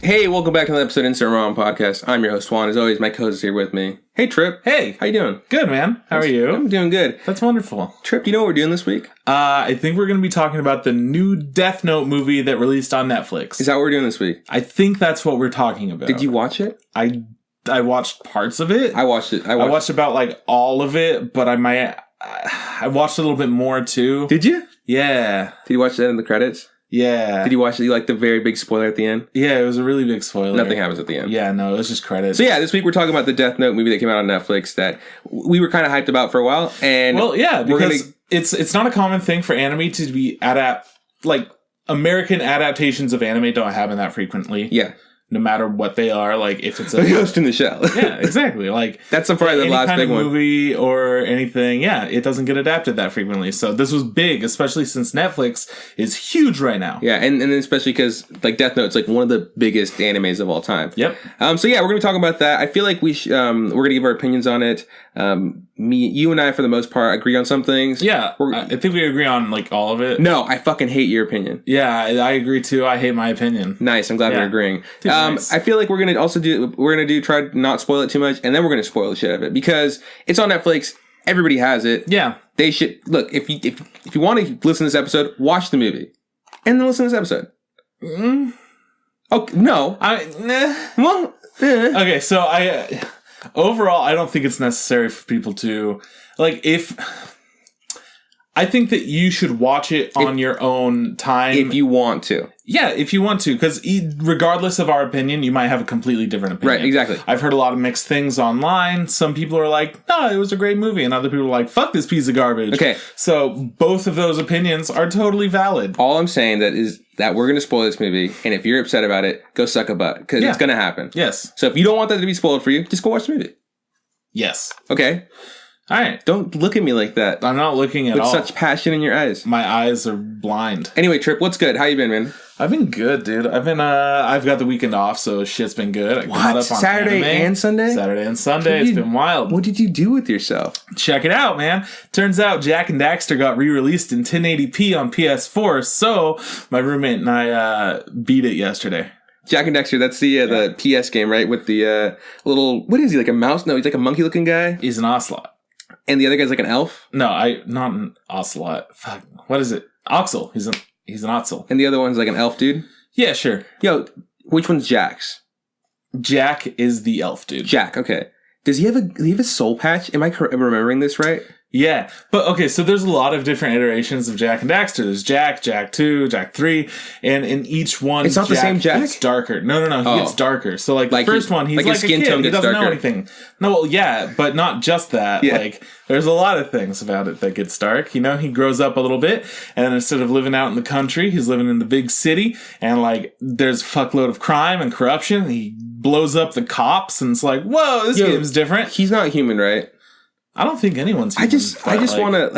Hey, welcome back to another episode of Instant Ramen Podcast. I'm your host, Juan. As always, my co-host is here with me. Hey, Trip. Hey. How you doing? Good, man. How are you? I'm doing good. That's wonderful. Trip, do you know what we're doing this week? I think we're going to be talking about the new Death Note movie that released on Netflix. Is that what we're doing this week? I think that's what we're talking about. Did you watch it? I watched parts of it. I watched it. I watched about like all of it, but I watched a little bit more too. Did you? Yeah. Did you watch that in the credits? Yeah. Did you watch like the very big spoiler at the end? Yeah, it was a really big spoiler. Nothing happens at the end. Yeah, no, it was just credits. So yeah, this week we're talking about the Death Note movie that came out on Netflix that we were kind of hyped about for a while. And well, yeah, because it's not a common thing for anime to be American adaptations of anime don't happen that frequently. Yeah. No matter what they are, like if it's a Ghost in the Shell. Yeah, exactly. Like that's probably the last big one. Movie or anything, yeah, it doesn't get adapted that frequently. So this was big, especially since Netflix is huge right now. Yeah, and especially because like Death Note's like one of the biggest animes of all time. Yep. So yeah, we're gonna talk about that. I feel like we're gonna give our opinions on it. You and I, for the most part, agree on some things. Yeah, I think we agree on like all of it. No, I fucking hate your opinion. Yeah, I agree too. I hate my opinion. Nice. I'm glad we're agreeing. Nice. I feel like we're gonna try to not spoil it too much, and then we're gonna spoil the shit out of it because it's on Netflix. Everybody has it. Yeah. They should look if you want to listen to this episode, watch the movie, and then listen to this episode. Oh no. Well. Okay, so overall, I don't think it's necessary for people to I think that you should watch it on your own time. If you want to. Yeah, if you want to. Because regardless of our opinion, you might have a completely different opinion. Right, exactly. I've heard a lot of mixed things online. Some people are like, no, it was a great movie. And other people are like, fuck this piece of garbage. Okay. So both of those opinions are totally valid. All I'm saying is that we're going to spoil this movie. And if you're upset about it, go suck a butt. Because it's going to happen. Yes. So if you don't want that to be spoiled for you, just go watch the movie. Yes. Okay. All right. Don't look at me like that. I'm not looking at all. With such passion in your eyes. My eyes are blind. Anyway, Trip, what's good? How you been, man? I've been good, dude. I've got the weekend off, so shit's been good. I caught up on Saturday anime. and Sunday? Saturday and Sunday. It's been wild. What did you do with yourself? Check it out, man. Turns out Jak and Daxter got re-released in 1080p on PS4, so my roommate and I beat it yesterday. Jak and Daxter, that's the PS game, right? With the little, what is he, like a mouse? No, he's like a monkey-looking guy. He's an ocelot. And the other guy's like an elf? No, not an ocelot. Fuck, what is it? Oxel. He's an oxel. And the other one's like an elf dude? Yeah, sure. Yo, which one's Jack's? Jak is the elf dude. Jak, okay. Does he have a soul patch? Am I remembering this right? Yeah, but okay, so there's a lot of different iterations of Jak and Daxter. There's Jak 2, Jak 3, and in each one, it's not the same Jak? It's darker. No, he gets darker. So like the first one, he's like his skin a kid. tone He doesn't darker. know anything. No, well, yeah, but not just that. Yeah. Like there's a lot of things about it that gets dark. You know, he grows up a little bit, and then instead of living out in the country, he's living in the big city, and like there's a fuckload of crime and corruption. He blows up the cops, and it's like, whoa, this game's different. He's not human, right? I don't think anyone's human. I just want to,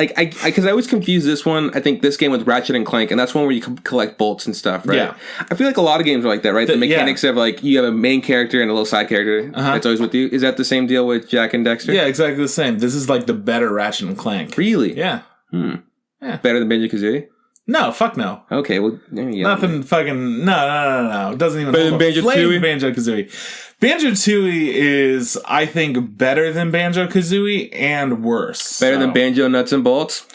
because I always confuse this one, I think this game with Ratchet and Clank, and that's one where you collect bolts and stuff, right? Yeah. I feel like a lot of games are like that, right? The mechanics of, like, you have a main character and a little side character that's always with you. Is that the same deal with Jak and Daxter? Yeah, exactly the same. This is, like, the better Ratchet and Clank. Really? Yeah. Yeah. Better than Banjo-Kazooie? No, fuck no. Okay, well, nothing fucking... No. It doesn't even... Better than Banjo-Tooie? Banjo-Kazooie. Banjo-Tooie is, I think, better than Banjo-Kazooie and worse. Better than Banjo Nuts and Bolts?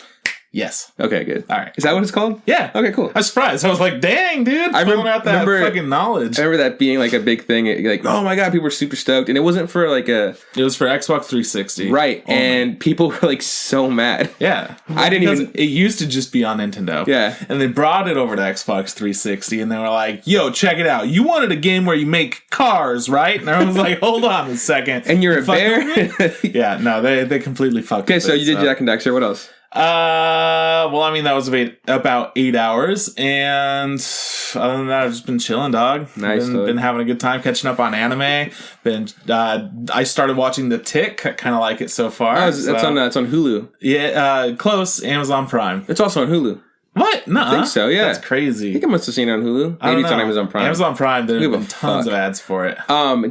Yes. Okay, good. All right. Is that what it's called? Yeah. Okay, cool. I was surprised. I was like, dang, dude. I remember fucking knowledge. I remember that being like a big thing. Like, oh my God, people were super stoked. And it wasn't for like a... It was for Xbox 360. Right. Only. And people were like so mad. Yeah. It used to just be on Nintendo. Yeah. And they brought it over to Xbox 360 and they were like, yo, check it out. You wanted a game where you make cars, right? And I was like, hold on a second. And you're a bear? Yeah, no, they completely fucked Okay, so you did Jak and Daxter. What else? Well, I mean, that was about 8 hours, and other than that, I've just been chilling, dog. Nice. Been having a good time catching up on anime. I started watching The Tick. I kind of like it so far. Oh, it's on Hulu. Yeah, close. Amazon Prime. It's also on Hulu. What? No, I think so. Yeah, that's crazy. I think I must have seen it on Hulu. Maybe it's on Amazon Prime. Amazon Prime. There have been tons of ads for it.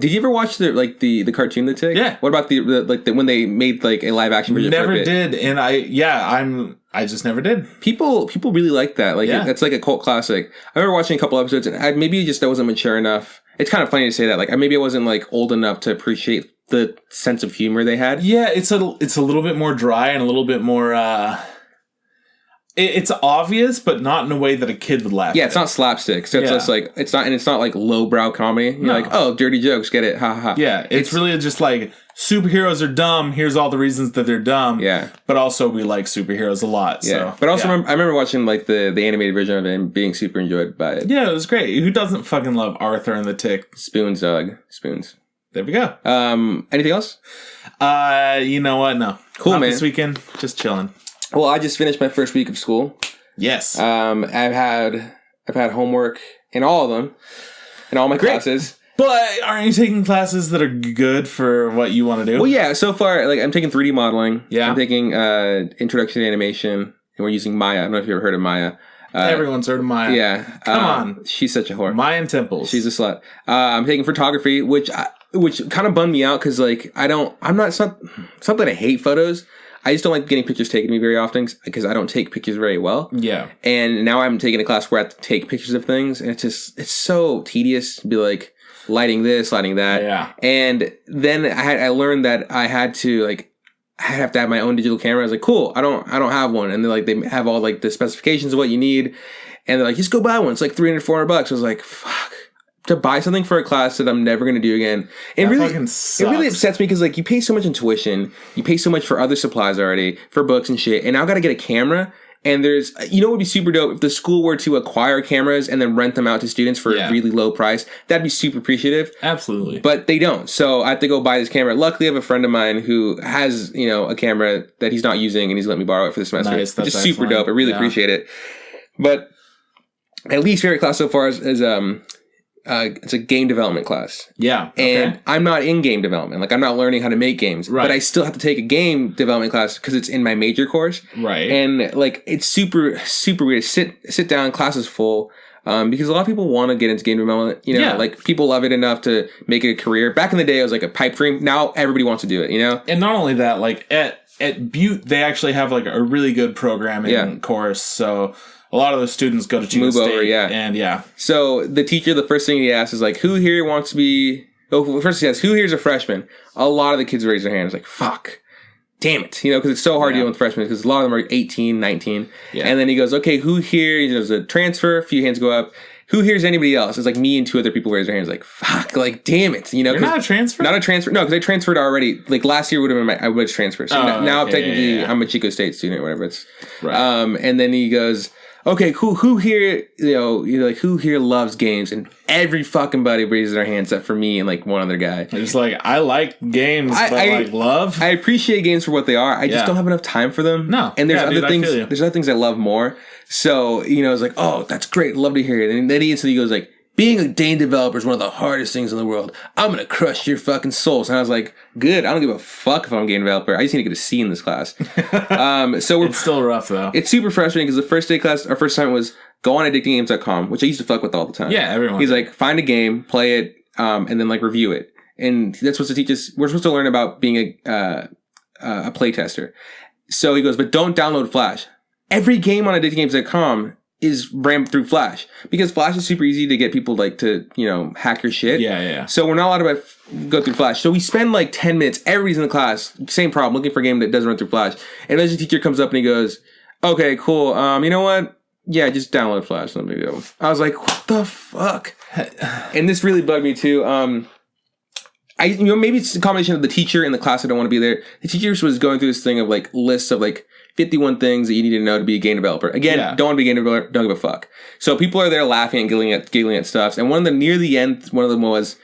Did you ever watch the cartoon The Tick? Yeah. What about the when they made like a live action version? Never did, and I just never did. People really like that. Like that's like a cult classic. I remember watching a couple episodes, and maybe just I wasn't mature enough it's kind of funny to say that. Like, maybe I wasn't like old enough to appreciate the sense of humor they had. Yeah, it's a little bit more dry and a little bit more. It's obvious, but not in a way that a kid would laugh. Yeah, it's not slapstick. So it's just like it's not like lowbrow comedy. You're like, oh, dirty jokes, get it, ha ha ha. Yeah, it's really just like superheroes are dumb. Here's all the reasons that they're dumb. Yeah, but also we like superheroes a lot. Yeah, so. But also I remember watching like the animated version of it and being super enjoyed by it. Yeah, it was great. Who doesn't fucking love Arthur and the Tick? Spoons, dog, spoons. There we go. Anything else? You know what? No. Cool, man. This weekend, just chilling. Well, I just finished my first week of school. Yes. I've had homework in all of them, in all my classes. But aren't you taking classes that are good for what you want to do? Well, yeah. So far, like I'm taking 3D modeling. Yeah. I'm taking introduction to animation, and we're using Maya. I don't know if you've ever heard of Maya. Everyone's heard of Maya. Yeah. Come on. She's such a whore. Mayan temples. She's a slut. I'm taking photography, which kind of bummed me out because like it's not that I hate photos. I just don't like getting pictures taken of me very often because I don't take pictures very well. Yeah. And now I'm taking a class where I have to take pictures of things, and it's so tedious to be like lighting this, lighting that. Yeah. And then I learned that I have to have my own digital camera. I was like, cool, I don't have one. And they have all like the specifications of what you need. And they're like, just go buy one. It's like $300, $400. I was like, fuck. To buy something for a class that I'm never going to do again. It really upsets me because like you pay so much in tuition, you pay so much for other supplies already, for books and shit, and now I got to get a camera. And there's, what would be super dope if the school were to acquire cameras and then rent them out to students for a really low price. That'd be super appreciative. Absolutely. But they don't. So I have to go buy this camera. Luckily, I have a friend of mine who has, a camera that he's not using and he's let me borrow it for the semester. Nice, which is super dope. I really appreciate it. But at least favorite class so far is it's a game development class. Yeah. Okay. And I'm not in game development. Like, I'm not learning how to make games. Right. But I still have to take a game development class because it's in my major course. Right. And, like, it's super, super weird. Sit down, class is full. Because a lot of people want to get into game development. Like, people love it enough to make it a career. Back in the day, I was like a pipe dream. Now everybody wants to do it, And not only that, like, at Butte, they actually have, like, a really good programming course. So a lot of the students go to Chico State. Over, And So the teacher, the first thing he asks is like, who here wants to be... Oh, first he asks, who here's a freshman? A lot of the kids raise their hands like, fuck. Damn it. Because it's so hard dealing with freshmen because a lot of them are 18, 19. Yeah. And then he goes, okay, who here... There's a transfer. A few hands go up. Who here's anybody else? It's like me and two other people raise their hands like, fuck, like, damn it. You're not a transfer? Not a transfer. No, because I transferred already. Like, last year would have been I would have transferred. So now technically I'm a Chico State student or whatever. It's right. And then he goes... Okay, who here, who here loves games? And every fucking buddy raises their hand except for me and, like, one other guy. It's like, I like games, but love? I appreciate games for what they are. I just don't have enough time for them. No. And there's other things I love more. So, it's like, oh, that's great. Love to hear it. And then he instantly goes, like, being a game developer is one of the hardest things in the world. I'm going to crush your fucking souls. And I was like, good. I don't give a fuck if I'm a game developer. I just need to get a C in this class. So it's still rough, though. It's super frustrating because the first day class, our first time was go on addictinggames.com, which I used to fuck with all the time. Yeah, everyone. He's like, find a game, play it, and then, like, review it. And that's supposed to teach us, we're supposed to learn about being a playtester. So he goes, but don't download Flash. Every game on addictinggames.com is rammed through Flash because Flash is super easy to get people like to, hack your shit. Yeah. So we're not allowed to go through Flash. So we spend like 10 minutes, everybody's in the class, same problem, looking for a game that doesn't run through Flash. And then the teacher comes up and he goes, okay, cool. You know what? Yeah, just download Flash. Let me go. I was like, what the fuck? And this really bugged me too. Maybe it's a combination of the teacher and the class that don't want to be there. The teacher was going through this thing of like lists of like 51 things that you need to know to be a game developer. Again, don't want to be a game developer, don't give a fuck. So people are there laughing and giggling at stuff. And one of them, near the end, one of them was,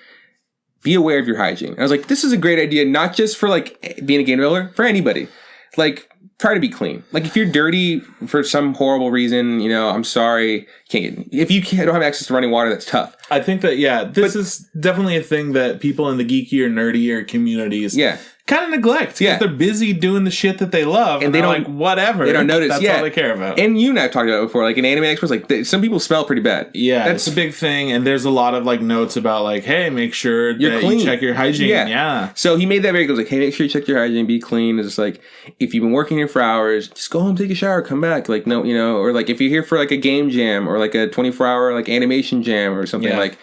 be aware of your hygiene. And I was like, this is a great idea, not just for like being a game developer, for anybody. Like, try to be clean. Like, if you're dirty for some horrible reason, I'm sorry. If you don't have access to running water, that's tough. I think that, this is definitely a thing that people in the geeky or nerdier communities kind of neglect. Yeah. They're busy doing the shit that they love. And they don't, like, whatever. They don't notice. That's all they care about. And you and I have talked about it before. Like, in Anime Express, like, some people smell pretty bad. Yeah, that's a big thing. And there's a lot of, like, notes about, like, hey, make sure that you check your hygiene. Yeah. So he made that very good. Like, hey, make sure you check your hygiene, be clean. It's just like, if you've been working here for hours, just go home, take a shower, come back. Like, no, or like, if you're here for, like, a game jam or, like, a 24-hour, like, animation jam or something, like,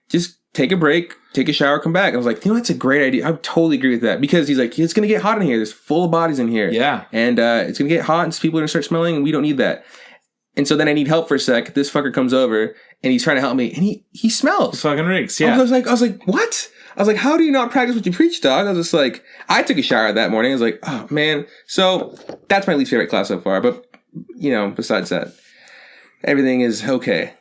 just take a break, take a shower, come back. I was like, that's a great idea. I totally agree with that because he's like, it's going to get hot in here. There's full of bodies in here. Yeah. And it's going to get hot and people are going to start smelling and we don't need that. And so then I need help for a sec. This fucker comes over and he's trying to help me and he smells. Fucking reeks. Yeah. I was like, what? I was like, how do you not practice what you preach, dog? I was just like, I took a shower that morning. I was like, oh man. So that's my least favorite class so far. But besides that, everything is okay.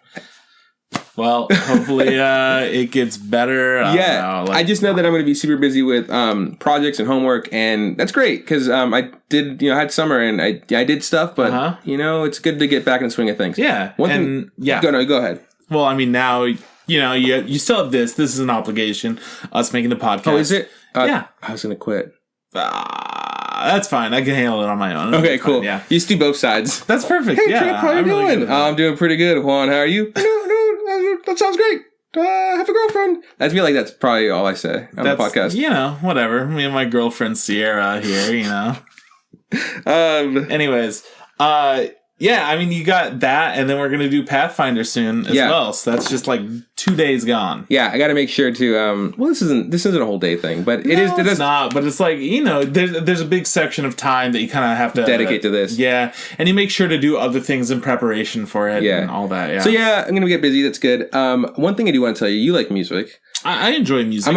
Well, hopefully it gets better. I just know that I'm going to be super busy with projects and homework, and that's great because I did, I had summer and I did stuff, but it's good to get back in the swing of things. Yeah. Go ahead. Well, I mean, now you still have this. This is an obligation. Us making the podcast. Oh, is it? Yeah. I was going to quit. That's fine. I can handle it on my own. Okay, cool. Yeah. You just do both sides. That's perfect. Hey, Trip, how are you doing? Really I'm doing pretty good. Juan, how are you? No, that sounds great. I have a girlfriend. I feel like that's probably all I say on the podcast. Whatever. Me and my girlfriend Sierra here, Anyways, yeah, I mean, you got that, and then we're going to do Pathfinder soon as well. So that's just like 2 days gone. Yeah, I got to make sure to. This isn't a whole day thing, but it's not. But it's like there's a big section of time that you kind of have to dedicate to this. Yeah, and you make sure to do other things in preparation for it. Yeah, and all that. Yeah. So I'm going to get busy. That's good. One thing I do want to tell you, you like music. I enjoy music. I'm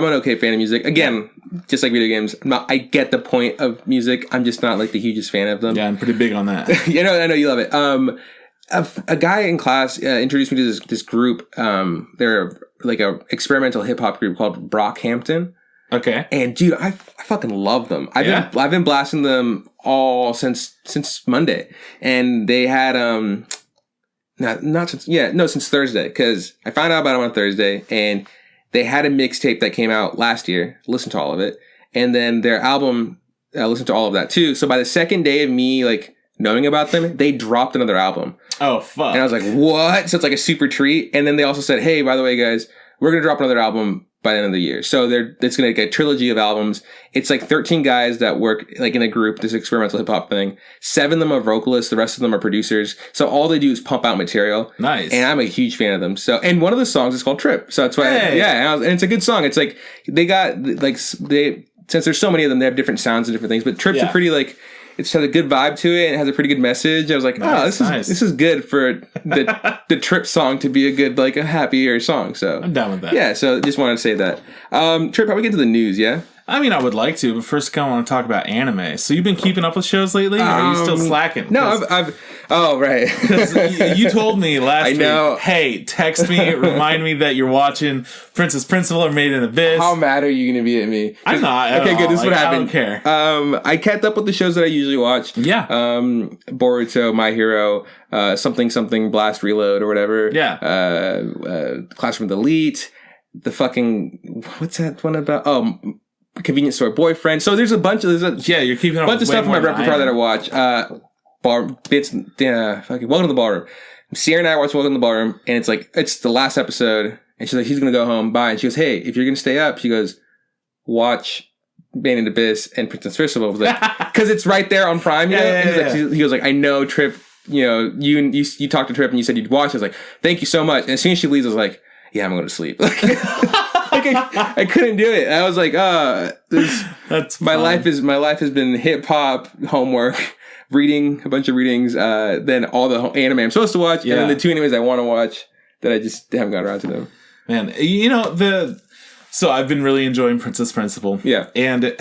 an okay fan of music. Again, just like video games, I get the point of music. I'm just not like the hugest fan of them. Yeah, I'm pretty big on that. I know you love it. A guy in class introduced me to this group. They're like a experimental hip hop group called Brockhampton. Okay. And dude, I fucking love them. I've been blasting them all since Monday, and they had since Thursday because I found out about them on Thursday and. They had a mixtape that came out last year. Listened to all of it. And then their album, listened to all of that too. So by the second day of me, knowing about them, they dropped another album. Oh, fuck. And I was like, what? So it's like a super treat. And then they also said, hey, by the way, guys, we're going to drop another album by the end of the year. So it's going to get a trilogy of albums. It's like 13 guys that work in a group, this experimental hip hop thing. 7 of them are vocalists. The rest of them are producers. So all they do is pump out material. Nice. And I'm a huge fan of them. So, and one of the songs is called Trip. So that's why, and it's a good song. It's like, they got since there's so many of them, they have different sounds and different things, but Trip's a pretty it has a good vibe to it and it has a pretty good message. I was like, this is good for the Trip song to be a good, a happier song. So I'm down with that. Yeah, so just wanted to say that. Trip, how we get to the news, yeah? I mean, I would like to, but first I want to talk about anime. So you've been keeping up with shows lately? Or are you still slacking? No, oh, right. You told me last week, know. Hey, text me, remind me that you're watching Princess Principal or Made in Abyss. How mad are you going to be at me? I'm not. Okay, good. This is what happened. I don't care. I kept up with the shows that I usually watch. Yeah. Boruto, My Hero, something Blast Reload or whatever. Yeah. Classroom Elite. The fucking, what's that one about? Oh, Convenience Store Boyfriend. So there's a bunch of you're keeping up bunch of stuff in my repertoire that I watch. Welcome to the Ballroom. Sierra and I watched Welcome to the Ballroom, and it's the last episode, and she's like, he's gonna go home. Bye. And she goes, hey, if you're gonna stay up, she goes, watch Made in Abyss and Princess Principal. I was like, because it's right there on Prime. He goes I know Trip. You talked to Trip and you said you'd watch. I was like, thank you so much. And as soon as she leaves, I was like, yeah, I'm going to sleep. I couldn't do it. I was like, that's my life has been hip hop, homework, reading a bunch of readings, then all the anime I'm supposed to watch, and then the 2 animes I want to watch that I just haven't gotten around to them. Man, so I've been really enjoying Princess Principal. Yeah, and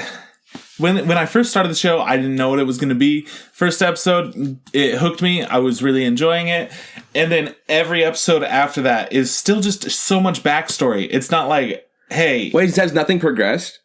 when I first started the show, I didn't know what it was going to be. First episode, it hooked me. I was really enjoying it. And then every episode after that is still just so much backstory. It's not like, hey... Wait, has nothing progressed?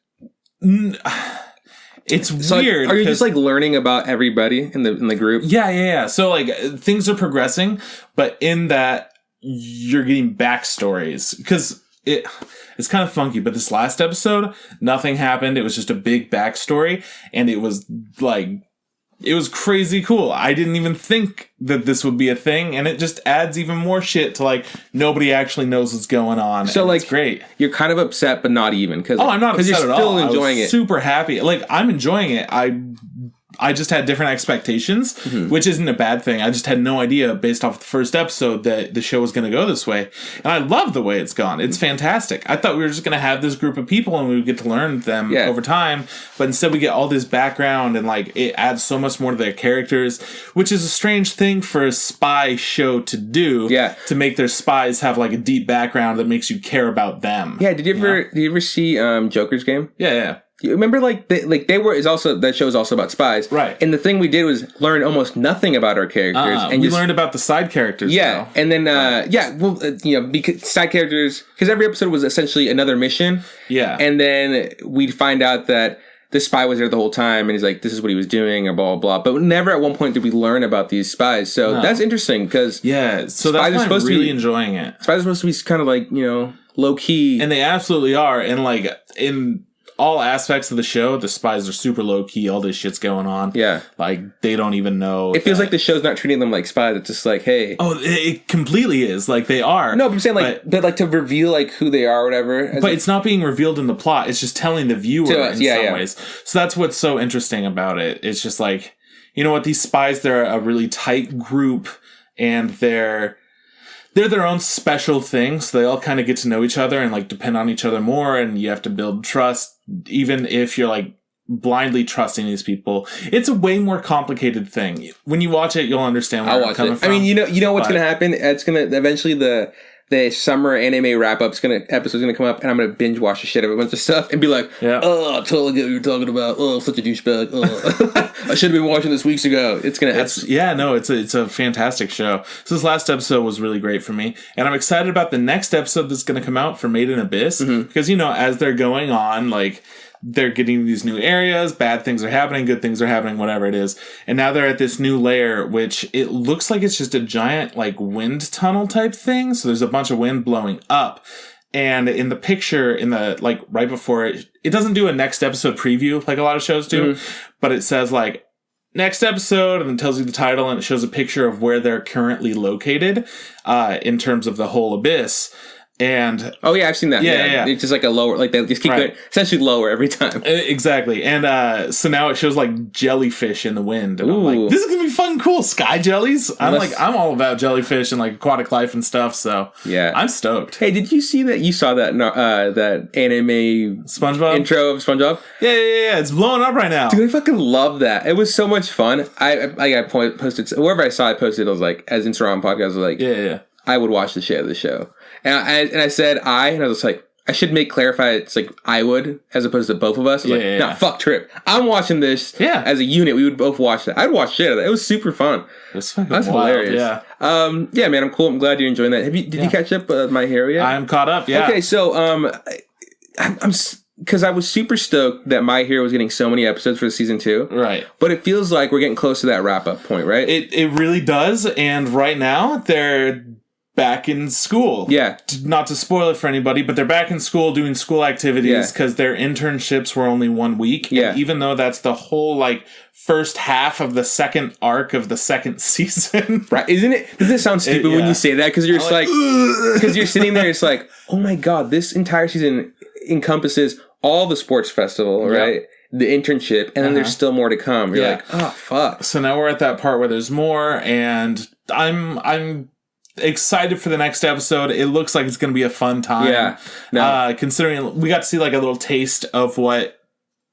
It's weird. Are you just learning about everybody in the group? Yeah. So things are progressing, but in that you're getting backstories. Because it's kind of funky, but this last episode, nothing happened. It was just a big backstory, and it was it was crazy cool. I didn't even think that this would be a thing, and it just adds even more shit to nobody actually knows what's going on. So it's great. You're kind of upset, but not even. I'm not upset at all. You're still enjoying it. Super happy. I'm enjoying it. I just had different expectations, which isn't a bad thing. I just had no idea based off the first episode that the show was going to go this way. And I love the way it's gone. It's fantastic. I thought we were just going to have this group of people and we would get to learn them over time. But instead we get all this background and like it adds so much more to their characters, which is a strange thing for a spy show to do. Yeah. To make their spies have like a deep background that makes you care about them. Yeah. Did you ever see Joker's Game? Yeah. You remember, that show is also about spies, right? And the thing we did was learn almost nothing about our characters, and we learned about the side characters. Yeah, though. And then because side characters, because every episode was essentially another mission. Yeah, and then we'd find out that the spy was there the whole time, and he's like, "This is what he was doing," or blah blah blah. But never at one point did we learn about these spies. So that's interesting because so that's why I'm really enjoying it. Spies are supposed to be kind of like low key, and they absolutely are, and like in all aspects of the show, the spies are super low key. All this shit's going on. Yeah. Like, they don't even know. It feels like the show's not treating them like spies. It's just like, hey. Oh, it completely is. Like, they are. No, but I'm saying, but to reveal, like, who they are or whatever. But it's not being revealed in the plot. It's just telling the viewer in some ways. So that's what's so interesting about it. It's just like, you know what? These spies, they're a really tight group, and they're their own special thing, so they all kind of get to know each other and like depend on each other more, and you have to build trust, even if you're like blindly trusting these people. It's a way more complicated thing. When you watch it, you'll understand where I'm coming from. I mean, you know what's going to happen? It's going to eventually the summer anime wrap-up's episode's gonna come up, and I'm gonna binge watch the shit out of a bunch of stuff and be like, oh, I totally get what you're talking about. Oh, such a douchebag. Oh. I should have been watching this weeks ago. It's a fantastic show. So this last episode was really great for me, and I'm excited about the next episode that's gonna come out for Made in Abyss, because as they're going on, like, they're getting these new areas, bad things are happening, good things are happening, whatever it is. And now they're at this new layer, which it looks like it's just a giant, like, wind tunnel type thing. So there's a bunch of wind blowing up. And in the picture, right before it, it doesn't do a next episode preview like a lot of shows do, but it says, like, next episode, and then tells you the title, and it shows a picture of where they're currently located in terms of the whole abyss. And I've seen that. Yeah. It's just like a lower, like they just keep going essentially lower every time. Exactly. And so now it shows like jellyfish in the wind. And I'm like, this is gonna be fucking cool. Sky jellies. I'm all about jellyfish and like aquatic life and stuff. So yeah, I'm stoked. Hey, did you see that? You saw that that anime SpongeBob intro of SpongeBob? Yeah. It's blowing up right now. Dude, I fucking love that. It was so much fun. I posted wherever I saw it posted. I was like, as Instagram podcast, I was like, yeah. I would watch the shit out of the show. And I said and I was like, I should clarify it's like I would, as opposed to both of us. Nah, fuck Trip. I'm watching this as a unit. We would both watch that. I'd watch shit out of that. It was super fun. That's hilarious. Yeah. Yeah, man, I'm cool. I'm glad you're enjoying that. Did you catch up My Hero yet? I'm caught up, yeah. Okay, so I'm because I was super stoked that My Hero was getting so many episodes for season 2. Right. But it feels like we're getting close to that wrap-up point, right? It really does, and right now they're back in school. Yeah. Not to spoil it for anybody, but they're back in school doing school activities because their internships were only 1 week. Yeah. And even though that's the whole, first half of the second arc of the second season. Right. Isn't it? Does it sound stupid when you say that? Because you're just because you're sitting there, it's like, oh my God, this entire season encompasses all the sports festival, right? The internship, and then there's still more to come. You're like, oh, fuck. So now we're at that part where there's more, and I'm excited for the next episode. It looks like it's going to be a fun time. Yeah. No. Considering we got to see a little taste of what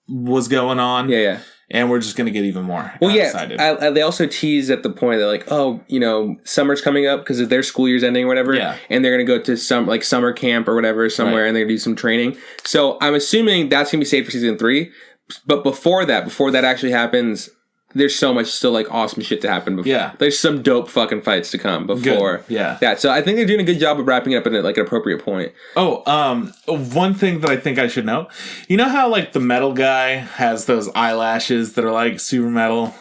was going on. Yeah. And we're just going to get even more excited. They also tease at the point that summer's coming up because their school year's ending or whatever. Yeah. And they're going to go to some summer camp or whatever somewhere, and they're going to do some training. So I'm assuming that's going to be saved for season 3. But before that actually happens, there's so much still awesome shit to happen before. Yeah. There's some dope fucking fights to come before that. So I think they're doing a good job of wrapping it up at an appropriate point. Oh, one thing that I think I should know. You know how the metal guy has those eyelashes that are super metal?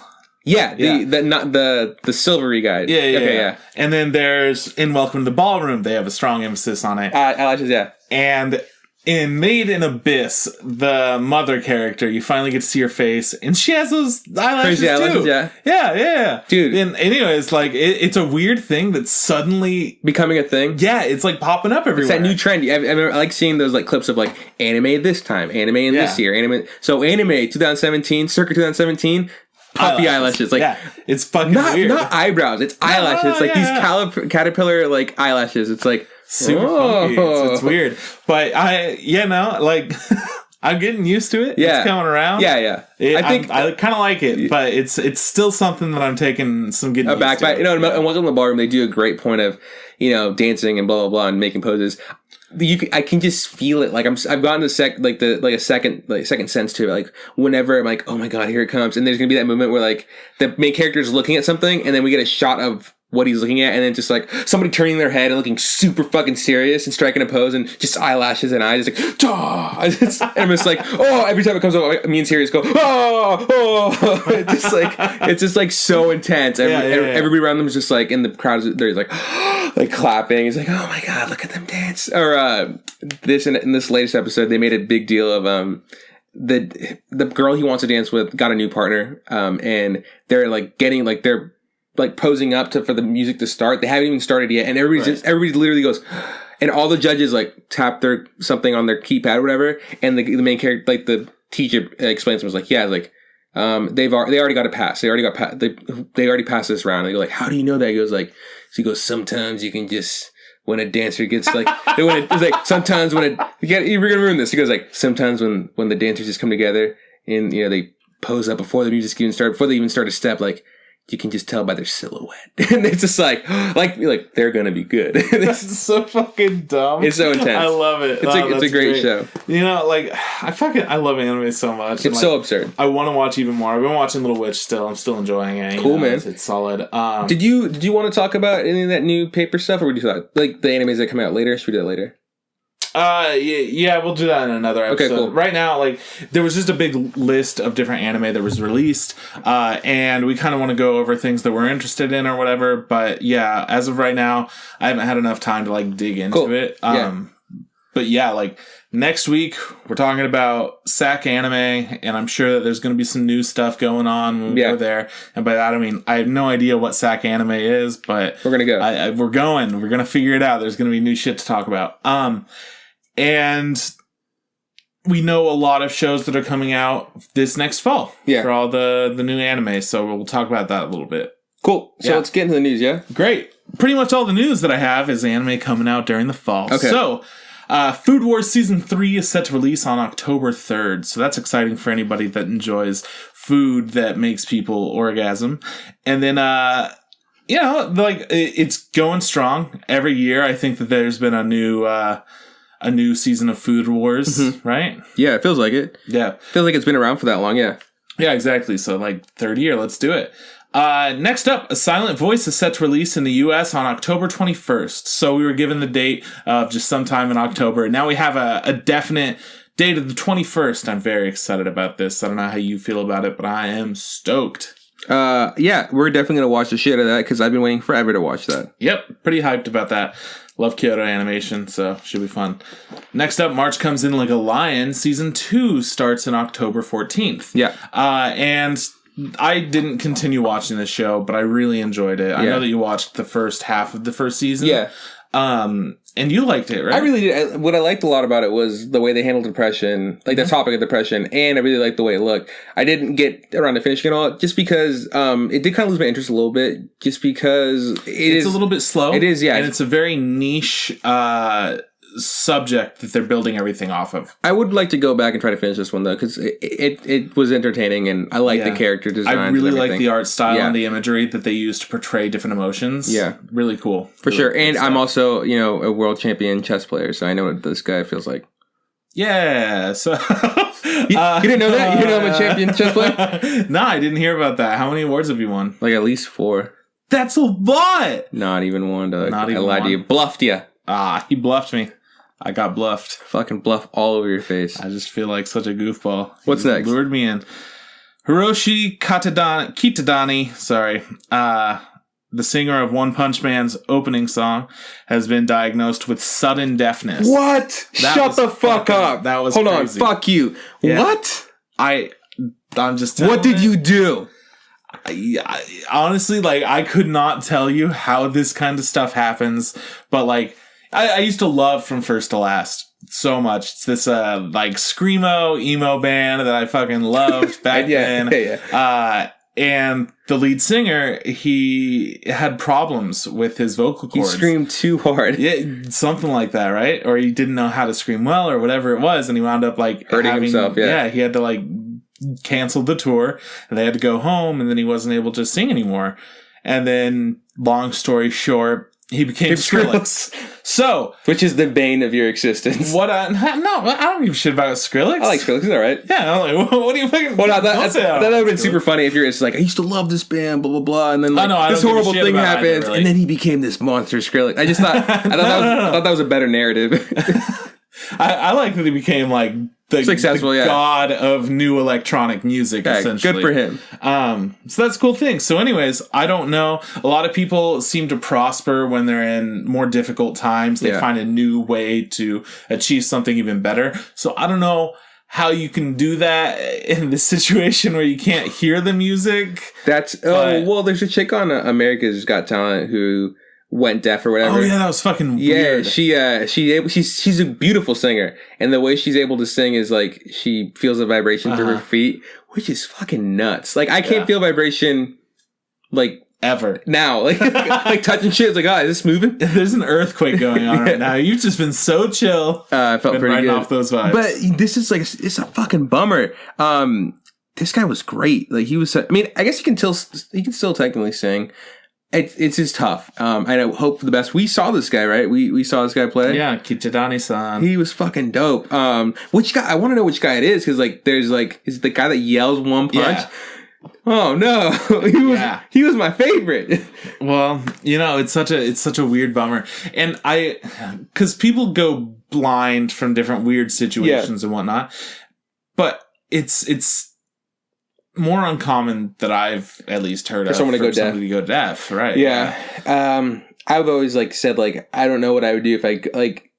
Yeah, the silvery guy. Yeah. And then there's in Welcome to the Ballroom, they have a strong emphasis on it. Eyelashes, yeah. And in Made in Abyss, the mother character, you finally get to see her face, and she has those eyelashes too. Eyelashes, yeah. Dude. And anyways, it's a weird thing that's suddenly becoming a thing. Yeah, it's popping up everywhere. It's that new trend. I like seeing those clips of anime this time, anime in this year, anime. So anime 2017, circa 2017. puffy eyelashes. Like, yeah, it's fucking weird. Not eyebrows. It's eyelashes. It's like these caterpillar like eyelashes. It's like super funky. It's weird, but like I'm getting used to it. Yeah, it's coming around. Yeah. I kind of like it, but it's still something that I'm taking some good back by. And Welcome to the Ballroom, they do a great point of dancing and blah blah blah and making poses. I can just feel it. Like I've gotten a second sense to it. Like whenever I'm like, oh my god, here it comes, and there's gonna be that moment where like the main character is looking at something, and then we get a shot of what he's looking at, and then just like somebody turning their head and looking super fucking serious and striking a pose, and just eyelashes and eyes, it's like, and I'm just like, oh, every time it comes up, me and Sirius go, oh, it's just like so intense. Everybody around them is just like in the crowd, they're like clapping. It's like, oh my god, look at them dance. Or in this latest episode, they made a big deal of the girl he wants to dance with got a new partner, and they're like getting like they're like posing up for the music to start. They haven't even started yet, and everybody literally goes, and all the judges like tap their something on their keypad or whatever, and the main character, like the teacher, explains to them, was like, yeah, like they already got a pass. They already passed this round. And they go like, how do you know that? He goes, sometimes you can just, when a dancer gets like, it's like sometimes when you're gonna ruin this. He goes like, sometimes when the dancers just come together and they pose up before the music even started, before they even start a step, like you can just tell by their silhouette, and it's just like they're gonna be good. This is so fucking dumb. It's so intense. I love it. It's a great show. Like I love anime so much. It's so absurd. I want to watch even more. I've been watching Little Witch still. I'm still enjoying it. Cool, man. It's solid. Did you want to talk about any of that new paper stuff, or would you talk like the animes that come out later? Should we do that later? Yeah, we'll do that in another episode. Okay, cool. Right now, like, there was just a big list of different anime that was released, and we kind of want to go over things that we're interested in or whatever, but yeah, as of right now, I haven't had enough time to, like, dig into it. But yeah, like, next week, we're talking about SAC anime, and I'm sure that there's going to be some new stuff going on when we go there. And by that, I mean, I have no idea what SAC anime is, but we're going to go. We're going to figure it out. There's going to be new shit to talk about. And we know a lot of shows that are coming out this next fall for all the new anime, so we'll talk about that a little bit. Cool. So let's get into the news, yeah? Great. Pretty much all the news that I have is anime coming out during the fall. Okay. So, Food Wars Season 3 is set to release on October 3rd, so that's exciting for anybody that enjoys food that makes people orgasm. And then, it's going strong. Every year, I think that there's been a new season of Food Wars, right? Yeah, it feels like it. Yeah. Feels like it's been around for that long, yeah. Yeah, exactly. So, like, third year, let's do it. Next up, A Silent Voice is set to release in the U.S. on October 21st. So we were given the date of just sometime in October. Now we have a definite date of the 21st. I'm very excited about this. I don't know how you feel about it, but I am stoked. Yeah, we're definitely going to watch the shit out of that because I've been waiting forever to watch that. Yep, pretty hyped about that. Love Kyoto Animation, so should be fun. Next up, March Comes In Like a Lion. Season 2 starts on October 14th. Yeah. And I didn't continue watching this show, but I really enjoyed it. I know that you watched the first half of the first season. Yeah. And you liked it, right? I really did. What I liked a lot about it was the way they handled depression, like the topic of depression, and I really liked the way it looked. I didn't get around to finishing it all, just because it did kind of lose my interest a little bit, just because it's a little bit slow. It is, yeah. And it's a very niche subject that they're building everything off of. I would like to go back and try to finish this one, though, because it was entertaining, and I like the character design. I really like the art style and the imagery that they use to portray different emotions. Yeah. Really cool. For sure. And I'm also, a world champion chess player, so I know what this guy feels like. Yeah, so... you didn't know that? You didn't know I'm a champion chess player? No, I didn't hear about that. How many awards have you won? Like at least 4. That's a lot! Not even one, dog. Not even one. I lied to you. Bluffed you. He bluffed me. I got bluffed. Fucking bluff all over your face. I just feel like such a goofball. What's next? Lured me in. Hiroshi Kitadani, the singer of One Punch Man's opening song, has been diagnosed with sudden deafness. What? Shut the fuck up. That was Hold crazy. on, fuck you. Yeah. What? I'm just telling What did you do? I honestly, I could not tell you how this kind of stuff happens, but I used to love From First to Last so much. It's this screamo emo band that I fucking loved back then. And the lead singer, he had problems with his vocal cords. He screamed too hard. Yeah, something like that, right? Or he didn't know how to scream well or whatever it was, and he wound up like hurting himself, yeah. He had to like cancel the tour, and they had to go home, and then he wasn't able to sing anymore. And then, long story short, he became Skrillex. So, which is the bane of your existence. What? I don't give a shit about Skrillex. I like Skrillex. He's all right. Yeah. I'm like, what do you fucking? Well, that would have been super funny if you're just like, I used to love this band, blah blah blah, and then like, this horrible thing happens, and then he became this monster Skrillex. I just thought, I thought that was a better narrative. I like that he became like the god of new electronic music, essentially. Good for him. So that's a cool thing. So anyways, I don't know. A lot of people seem to prosper when they're in more difficult times. They find a new way to achieve something even better. So I don't know how you can do that in this situation where you can't hear the music. There's a chick on America's Got Talent who went deaf or whatever. Oh yeah, that was fucking weird. Yeah, she's a beautiful singer, and the way she's able to sing is like she feels a vibration through her feet, which is fucking nuts. Like I can't feel vibration like ever now. Like like touching shit. It's like, is this moving? There's an earthquake going on right now. You've just been so chill. I felt pretty good off those vibes. But this is like it's a fucking bummer. This guy was great. Like he was. I mean, I guess he can still technically sing. It's just tough. I hope for the best. We saw this guy, right? We saw this guy play. Yeah, Kitadani-san. He was fucking dope. Which guy? I want to know which guy it is because like there's like is it the guy that yells one punch? Yeah. Oh no, he was my favorite. Well, it's such a weird bummer, and because people go blind from different weird situations and whatnot, but it's more uncommon that I've at least heard of somebody to go deaf, right? Yeah. I've always like said like I don't know what I would do if I like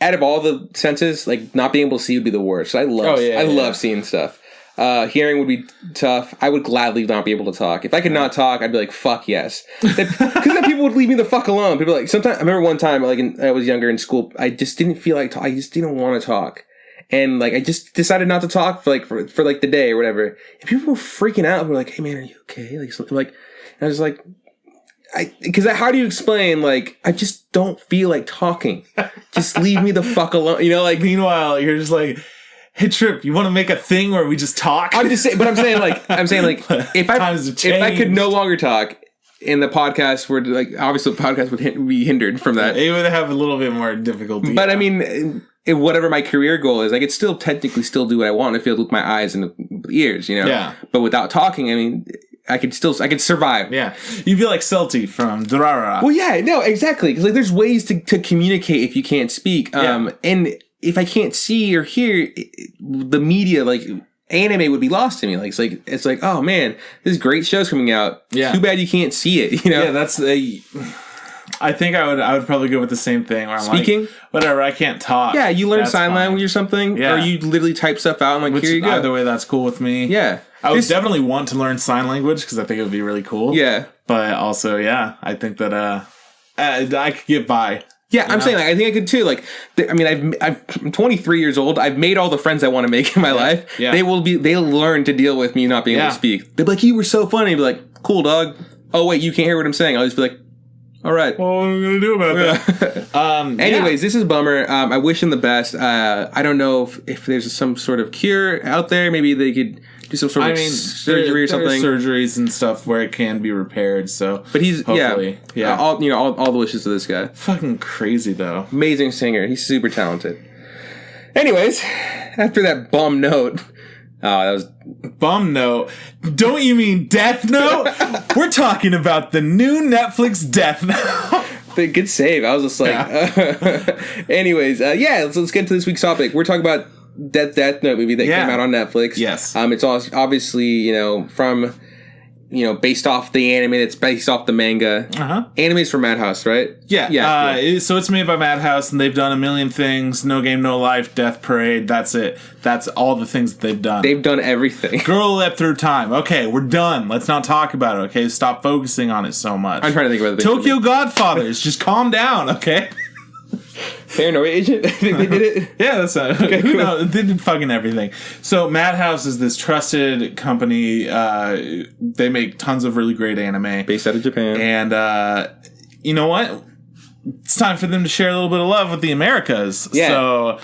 out of all the senses like not being able to see would be the worst. I love seeing stuff. Hearing would be tough. I would gladly not be able to talk. If I could not talk, I'd be like, fuck yes. Because then people would leave me the fuck alone. People like sometimes I remember one time like I was younger in school, I just didn't feel like I just didn't want to talk. And like I just decided not to talk for the day or whatever. And people were freaking out. We're like, "Hey man, are you okay?" Like something like. And I was like, because how do you explain like I just don't feel like talking? Just leave me the fuck alone. Like. Meanwhile, you're just like, "Hey Trip, you want to make a thing where we just talk?" I'm saying if I could no longer talk. And the podcast would like obviously the podcast would be hindered from that. It would have a little bit more difficulty. But I mean, whatever my career goal is, I could still technically do what I want to feel with my eyes and ears, Yeah. But without talking, I mean, I could survive. Yeah. You'd be like Celty from Durara. Well, yeah, no, exactly. Because like, there's ways to communicate if you can't speak. And if I can't see or hear, the media like. Anime would be lost to me. Like it's like oh man, this great show's coming out. Yeah. Too bad you can't see it. Yeah, that's I think I would probably go with the same thing. Where I'm speaking, like, whatever, I can't talk. Yeah, you learn sign language or something, or you literally type stuff out. And like, here you go. Either way, that's cool with me. Yeah, I would definitely want to learn sign language because I think it would be really cool. Yeah, but also, I think that I could get by. Yeah, I'm saying like I think I could too. Like, I mean, I'm 23 years old. I've made all the friends I want to make in my life. Yeah. They'll learn to deal with me not being able to speak. They'll be like, "You were so funny." I'll be like, "Cool, dog." Oh wait, you can't hear what I'm saying. I'll just be like, "All right." Well, what am I gonna do about that? Anyways, this is a bummer. I wish him the best. I don't know if there's some sort of cure out there. Maybe they could do some sort of surgery or something. Surgeries and stuff where it can be repaired. So, but he's hopefully, all the wishes to this guy. Fucking crazy though. Amazing singer. He's super talented. Anyways, after that bum note. Oh, that was bum note. Don't you mean Death Note? We're talking about the new Netflix Death Note. Good save. I was just like, anyways, let's get to this week's topic. We're talking about Death Note movie that came out on Netflix. Yes. It's obviously, from, based off the anime that's based off the manga. Uh-huh. Anime's from Madhouse, right? Yeah. Yeah. So it's made by Madhouse, and they've done a million things. No Game, No Life, Death Parade. That's it. That's all the things that they've done. They've done everything. Girl Leapt Through Time. Okay, we're done. Let's not talk about it, okay? Stop focusing on it so much. I'm trying to think about Tokyo Godfathers. Just calm down, okay? Paranoia Agent? I think they did it. Yeah, that's not... Okay, who knows? They did fucking everything. So Madhouse is this trusted company. They make tons of really great anime. Based out of Japan. And you know what? It's time for them to share a little bit of love with the Americas. Yeah. So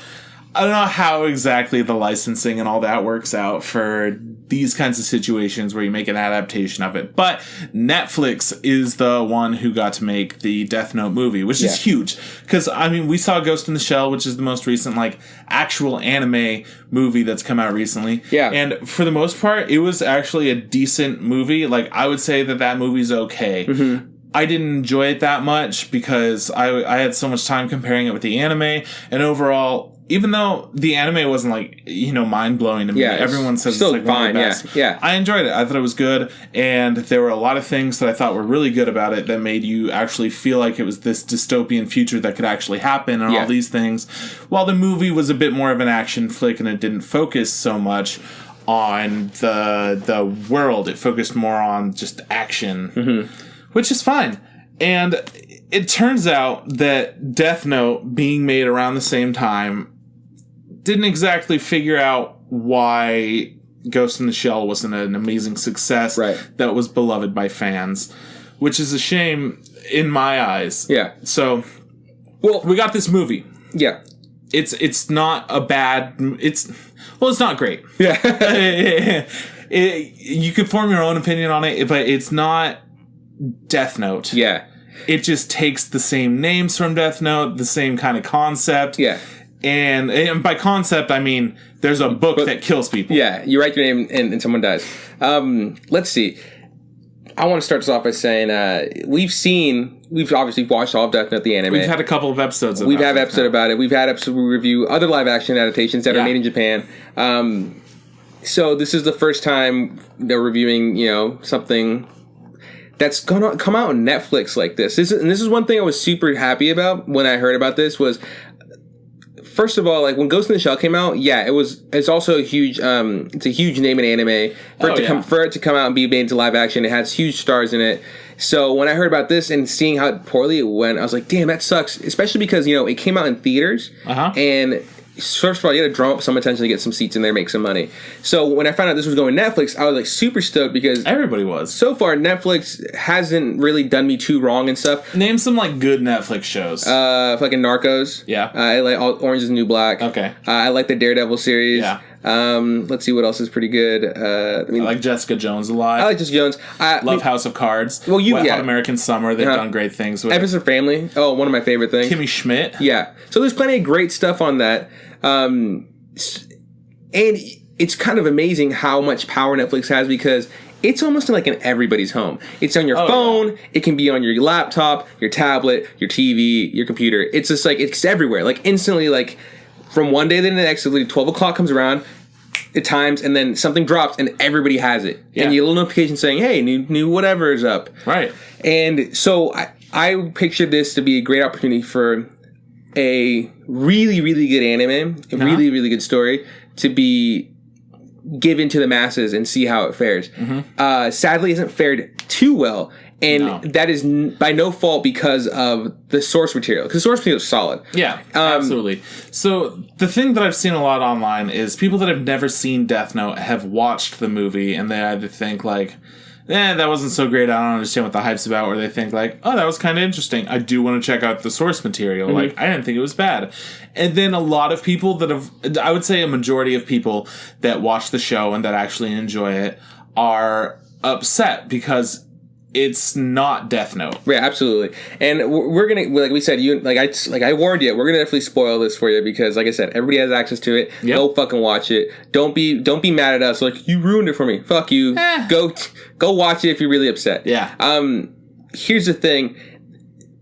I don't know how exactly the licensing and all that works out for these kinds of situations where you make an adaptation of it. But Netflix is the one who got to make the Death Note movie, which is huge. Because, I mean, we saw Ghost in the Shell, which is the most recent, like, actual anime movie that's come out recently. Yeah. And for the most part, it was actually a decent movie. Like, I would say that movie's okay. Mm-hmm. I didn't enjoy it that much because I had so much time comparing it with the anime. And overall... Even though the anime wasn't like, you know, mind-blowing to me. Yeah, everyone says still it's like fine, one of the best. Yeah. I enjoyed it. I thought it was good. And there were a lot of things that I thought were really good about it that made you actually feel like it was this dystopian future that could actually happen and all these things. While the movie was a bit more of an action flick and it didn't focus so much on the world. It focused more on just action, which is fine. And it turns out that Death Note being made around the same time didn't exactly figure out why Ghost in the Shell wasn't an amazing success that was beloved by fans, which is a shame in my eyes. Yeah. So, well, we got this movie. Yeah. It's not a bad... It's not great. Yeah. You could form your own opinion on it, but it's not Death Note. Yeah. It just takes the same names from Death Note, the same kind of concept. Yeah. And by concept, I mean there's a book that kills people. Yeah, you write your name and someone dies. Let's see. I want to start this off by saying we've obviously watched all of Death Note, the anime. We've had a couple of episodes about it. We've had an episode about it. We've had episodes where we review other live-action adaptations that are made in Japan. So this is the first time they're reviewing, you know, something that's gonna come out on Netflix like this. This is one thing I was super happy about when I heard about this was... First of all, like when Ghost in the Shell came out, it's also a huge, it's a huge name in anime. For it to come out and be made into live action, it has huge stars in it. So when I heard about this and seeing how poorly it went, I was like, damn, that sucks. Especially because, you know, it came out in theaters. And first of all, you had to drum up some attention to get some seats in there, make some money. So when I found out this was going to Netflix, I was like super stoked because everybody was. So far, Netflix hasn't really done me too wrong and stuff. Name some like good Netflix shows. Fucking Narcos. Yeah. I like Orange is the New Black. Okay. I like the Daredevil series. Yeah. Let's see what else is pretty good. I like Jessica Jones a lot. I like Jessica Jones. Love House of Cards. Well, Wet Hot American Summer. They've done great things with Episode Family. Oh, one of my favorite things. Kimmy Schmidt. Yeah. So there's plenty of great stuff on that. And it's kind of amazing how much power Netflix has because it's almost like in everybody's home. It's on your phone. Yeah. It can be on your laptop, your tablet, your TV, your computer. It's just like, it's everywhere. Like instantly, like from one day to the next, 12 o'clock comes around, at times, and then something drops and everybody has it. Yeah. And you get a little notification saying, hey, new whatever is up. Right. And so I pictured this to be a great opportunity for a really, really good anime, a really, really good story to be given to the masses and see how it fares. Sadly, it hasn't fared too well. And that is by no fault because of the source material. Because the source material is solid. Yeah, absolutely. So the thing that I've seen a lot online is people that have never seen Death Note have watched the movie and they either think like, that wasn't so great, I don't understand what the hype's about, or they think like, oh, that was kind of interesting. I do want to check out the source material. Like, I didn't think it was bad. And then a lot of people that have, I would say a majority of people that watch the show and that actually enjoy it are upset because it's not Death Note. Yeah, absolutely. And we're gonna, like we said, I warned you, we're gonna definitely spoil this for you because, like I said, everybody has access to it. Yep. Go fucking watch it. Don't be mad at us. Like, you ruined it for me. Fuck you. Go watch it if you're really upset. Yeah. Here's the thing.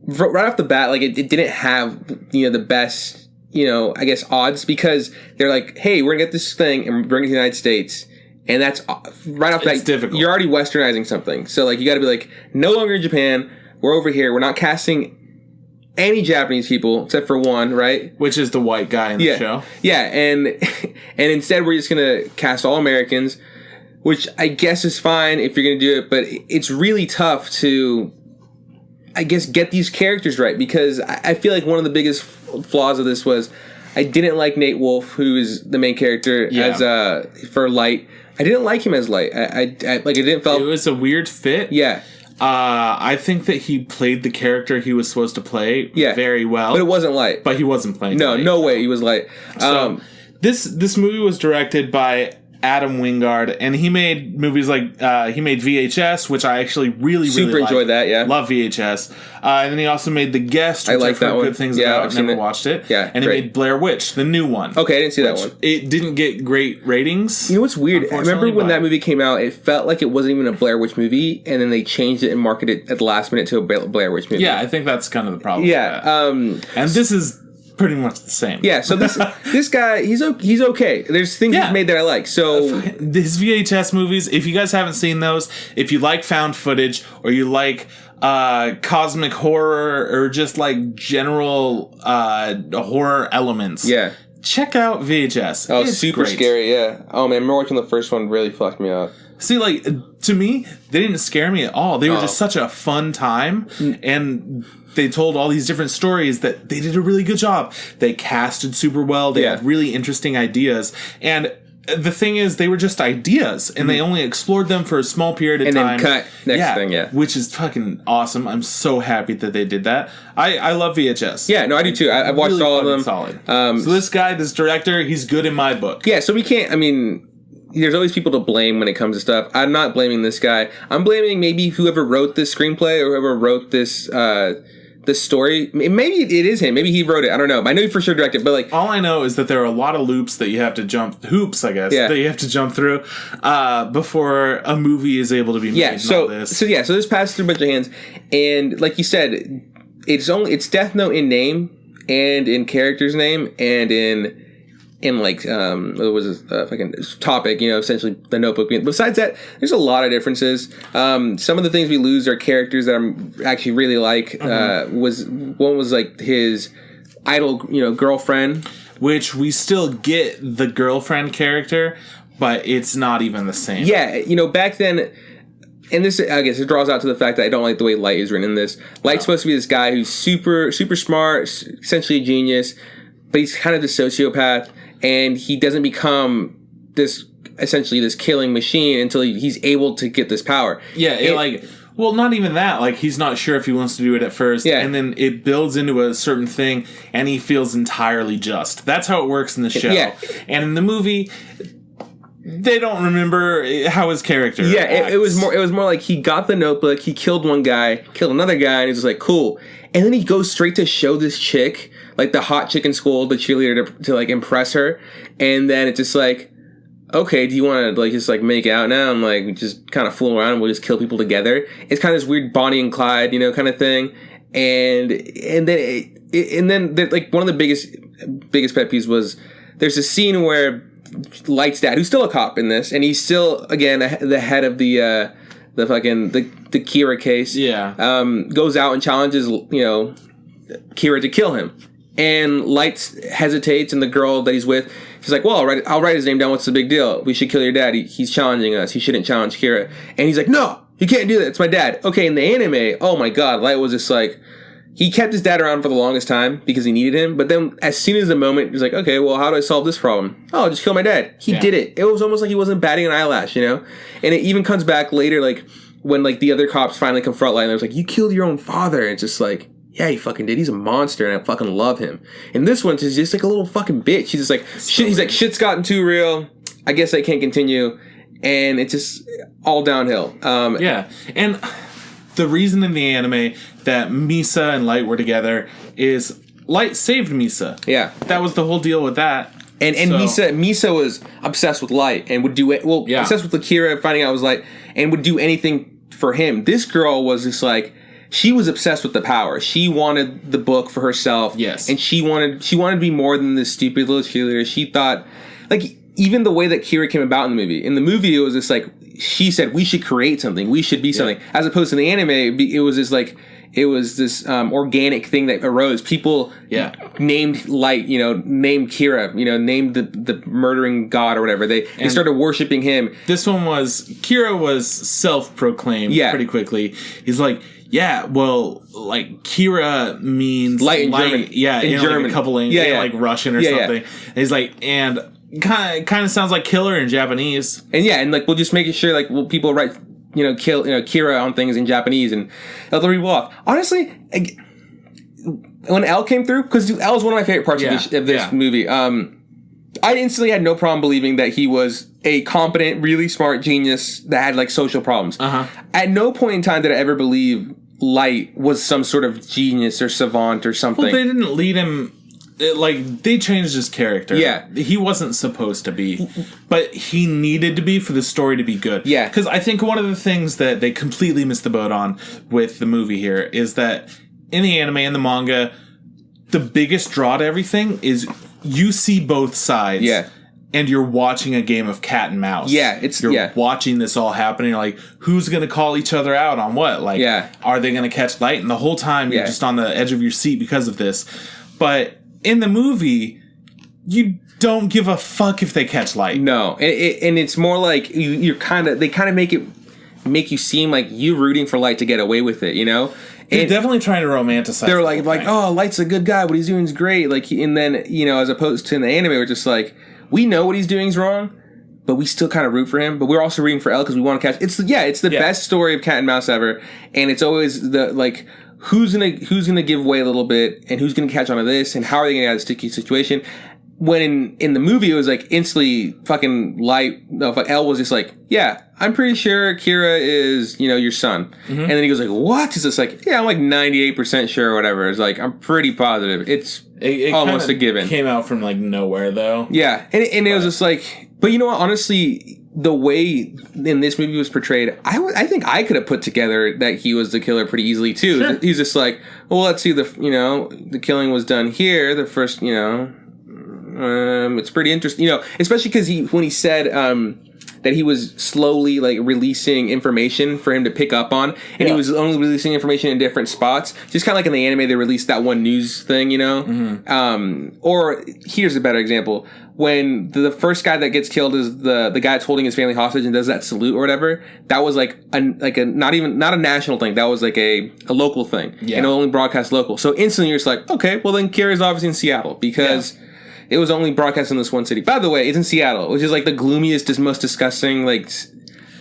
Right off the bat, like it didn't have the best I guess odds because they're like, hey, we're gonna get this thing and bring it to the United States. And that's right off the bat. It's difficult. You're already westernizing something. So, like, you got to be like, no longer in Japan. We're over here. We're not casting any Japanese people except for one, right? Which is the white guy in the show. Yeah, and instead we're just going to cast all Americans, which I guess is fine if you're going to do it. But it's really tough to... I guess, get these characters right, because I feel like one of the biggest flaws of this was I didn't like Nat Wolff, who is the main character, as for Light. I didn't like him as Light. I didn't feel... It was a weird fit. Yeah. I think that he played the character he was supposed to play very well. But it wasn't Light. But he wasn't playing Light. No way he was Light. So, this movie was directed by Adam Wingard, and he made movies like he made VHS, which I actually really enjoyed that. Yeah, love VHS. And then he also made The Guest, which I like that one. Good things about. I've never watched it. Yeah, and he made Blair Witch, the new one. Okay, I didn't see that one. It didn't get great ratings. You know what's weird? I remember when that movie came out, it felt like it wasn't even a Blair Witch movie, and then they changed it and marketed it at the last minute to a Blair Witch movie. Yeah, I think that's kind of the problem. Yeah, and this is pretty much the same. Yeah, so this guy, he's okay. There's things he's made that I like. So his VHS movies, if you guys haven't seen those, if you like found footage or you like cosmic horror or just like general horror elements, check out VHS. Oh, it's super great. Scary, yeah. Oh man, I remember watching the first one, really fucked me up. See, like, to me, they didn't scare me at all. They were just such a fun time, and they told all these different stories that they did a really good job. They casted super well. They had really interesting ideas. And the thing is, they were just ideas, and they only explored them for a small period of time. And then cut next thing, which is fucking awesome. I'm so happy that they did that. I love VHS. Yeah, no, I do too. I've watched really all of them. Solid. So this guy, this director, he's good in my book. Yeah, so we can't, I mean... There's always people to blame when it comes to stuff. I'm not blaming this guy. I'm blaming maybe whoever wrote this screenplay or whoever wrote this story. Maybe it is him. Maybe he wrote it. I don't know. I know he for sure directed, but like... All I know is that there are a lot of loops that you have to jump... Hoops, I guess. That you have to jump through before a movie is able to be made. Yeah, so this passed through a bunch of hands. And like you said, it's Death Note in name and in character's name and in like what was this fucking topic, essentially the Notebook. Besides that, there's a lot of differences. Some of the things we lose are characters that I'm actually really like. One was like his idol, girlfriend, which we still get the girlfriend character, but it's not even the same. Yeah, back then. And this, I guess, it draws out to the fact that I don't like the way Light is written in this. Light's supposed to be this guy who's super, super smart, essentially a genius, but he's kind of the sociopath. And he doesn't become essentially this killing machine until he's able to get this power. Yeah, well, not even that. Like, he's not sure if he wants to do it at first. Yeah. And then it builds into a certain thing, and he feels entirely just. That's how it works in the show. Yeah. And in the movie, they don't remember how his character acts. It was more like he got the notebook, he killed one guy, killed another guy, and he's just like, cool. And then he goes straight to show this chick, like the hot chick in school, the cheerleader, to like impress her. And then it's just like, okay, do you want to like just like make out now and like just kind of fool around and we'll just kill people together? It's kind of this weird Bonnie and Clyde, kind of thing. And then like one of the biggest pet peeves was there's a scene where Light's dad, who's still a cop in this, and he's still again the head of the Kira case. Yeah. Goes out and challenges Kira to kill him. And Light hesitates, and the girl that he's with, she's like, well, I'll write his name down. What's the big deal? We should kill your dad. He's challenging us. He shouldn't challenge Kira. And he's like, no, you can't do that. It's my dad. Okay, in the anime, oh my god, Light was just like, he kept his dad around for the longest time because he needed him. But then as soon as the moment, he was like, okay, well, how do I solve this problem? Oh, I'll just kill my dad. He did it. It was almost like he wasn't batting an eyelash, And it even comes back later, like, when, like, the other cops finally confront Light, and they're like, you killed your own father. And it's just like, yeah, he fucking did. He's a monster, and I fucking love him. And this one is just like a little fucking bitch. He's just like, he's like, shit's gotten too real. I guess I can't continue. And it's just all downhill. Yeah. And the reason in the anime that Misa and Light were together is Light saved Misa. Yeah. That was the whole deal with that. And Misa was obsessed with Light and would do it. Well, obsessed with Akira, finding out it was Light, and would do anything for him. This girl was just like, she was obsessed with the power. She wanted the book for herself. Yes. And she wanted to be more than this stupid little cheerleader. She thought, like, even the way that Kira came about in the movie. In the movie, it was just like, she said, we should create something. We should be something. As opposed to the anime, it was just like, it was this organic thing that arose. People named Light, named Kira, named the murdering god or whatever. They started worshiping him. Kira was self-proclaimed pretty quickly. He's like, Yeah, well, like Kira means light in German. Yeah, in German, like a couple languages, like Russian or something. And he's like, and kind of sounds like killer in Japanese. And like we'll just make sure like people write Kira on things in Japanese and they'll read off. Honestly, when L came through, because L is one of my favorite parts of this movie. I instantly had no problem believing that he was a competent, really smart genius that had like social problems. At no point in time did I ever believe Light was some sort of genius or savant or something. Well, they didn't lead him. They changed his character. Yeah. He wasn't supposed to be, but he needed to be for the story to be good. Yeah. Because I think one of the things that they completely missed the boat on with the movie here is that in the anime and the manga, the biggest draw to everything is you see both sides. Yeah. And you're watching a game of cat and mouse. Yeah, you're watching this all happen. And you're like, who's going to call each other out on what? Like, are they going to catch Light? And the whole time you're just on the edge of your seat because of this. But in the movie, you don't give a fuck if they catch Light. No, and it's more like they kind of make you seem like you rooting for Light to get away with it. You know. They're definitely trying to romanticize. They're like, oh, Light's a good guy. What he's doing is great. Like, and then as opposed to in the anime, we're just like, we know what he's doing is wrong, but we still kind of root for him. But we're also rooting for L because we want to catch. It's the best story of cat and mouse ever, and it's always the like who's gonna give way a little bit, and who's gonna catch on to this, and how are they gonna get out of a sticky situation. When in the movie it was like instantly fucking L was just like, yeah, I'm pretty sure Kira is your son, and then he goes like, what? He's just like, yeah, I'm like 98% sure or whatever. It's like I'm pretty positive. It almost a given. Came out from like nowhere though. Yeah, and it was just like, but you know what? Honestly, the way in this movie was portrayed, I think I could have put together that he was the killer pretty easily too. Sure. He's just like, well, let's see the killing was done here. The first it's pretty interesting, especially because when he said that he was slowly like releasing information for him to pick up on, and he was only releasing information in different spots, just kind of like in the anime they released that one news thing, or here's a better example. When the first guy that gets killed is the guy that's holding his family hostage and does that salute or whatever, that was like a not a national thing. That was like a local thing, and only broadcast local. So instantly you're just like, okay, well then Kira's obviously in Seattle because it was only broadcast in this one city. By the way, it's in Seattle, which is like the gloomiest, most disgusing place.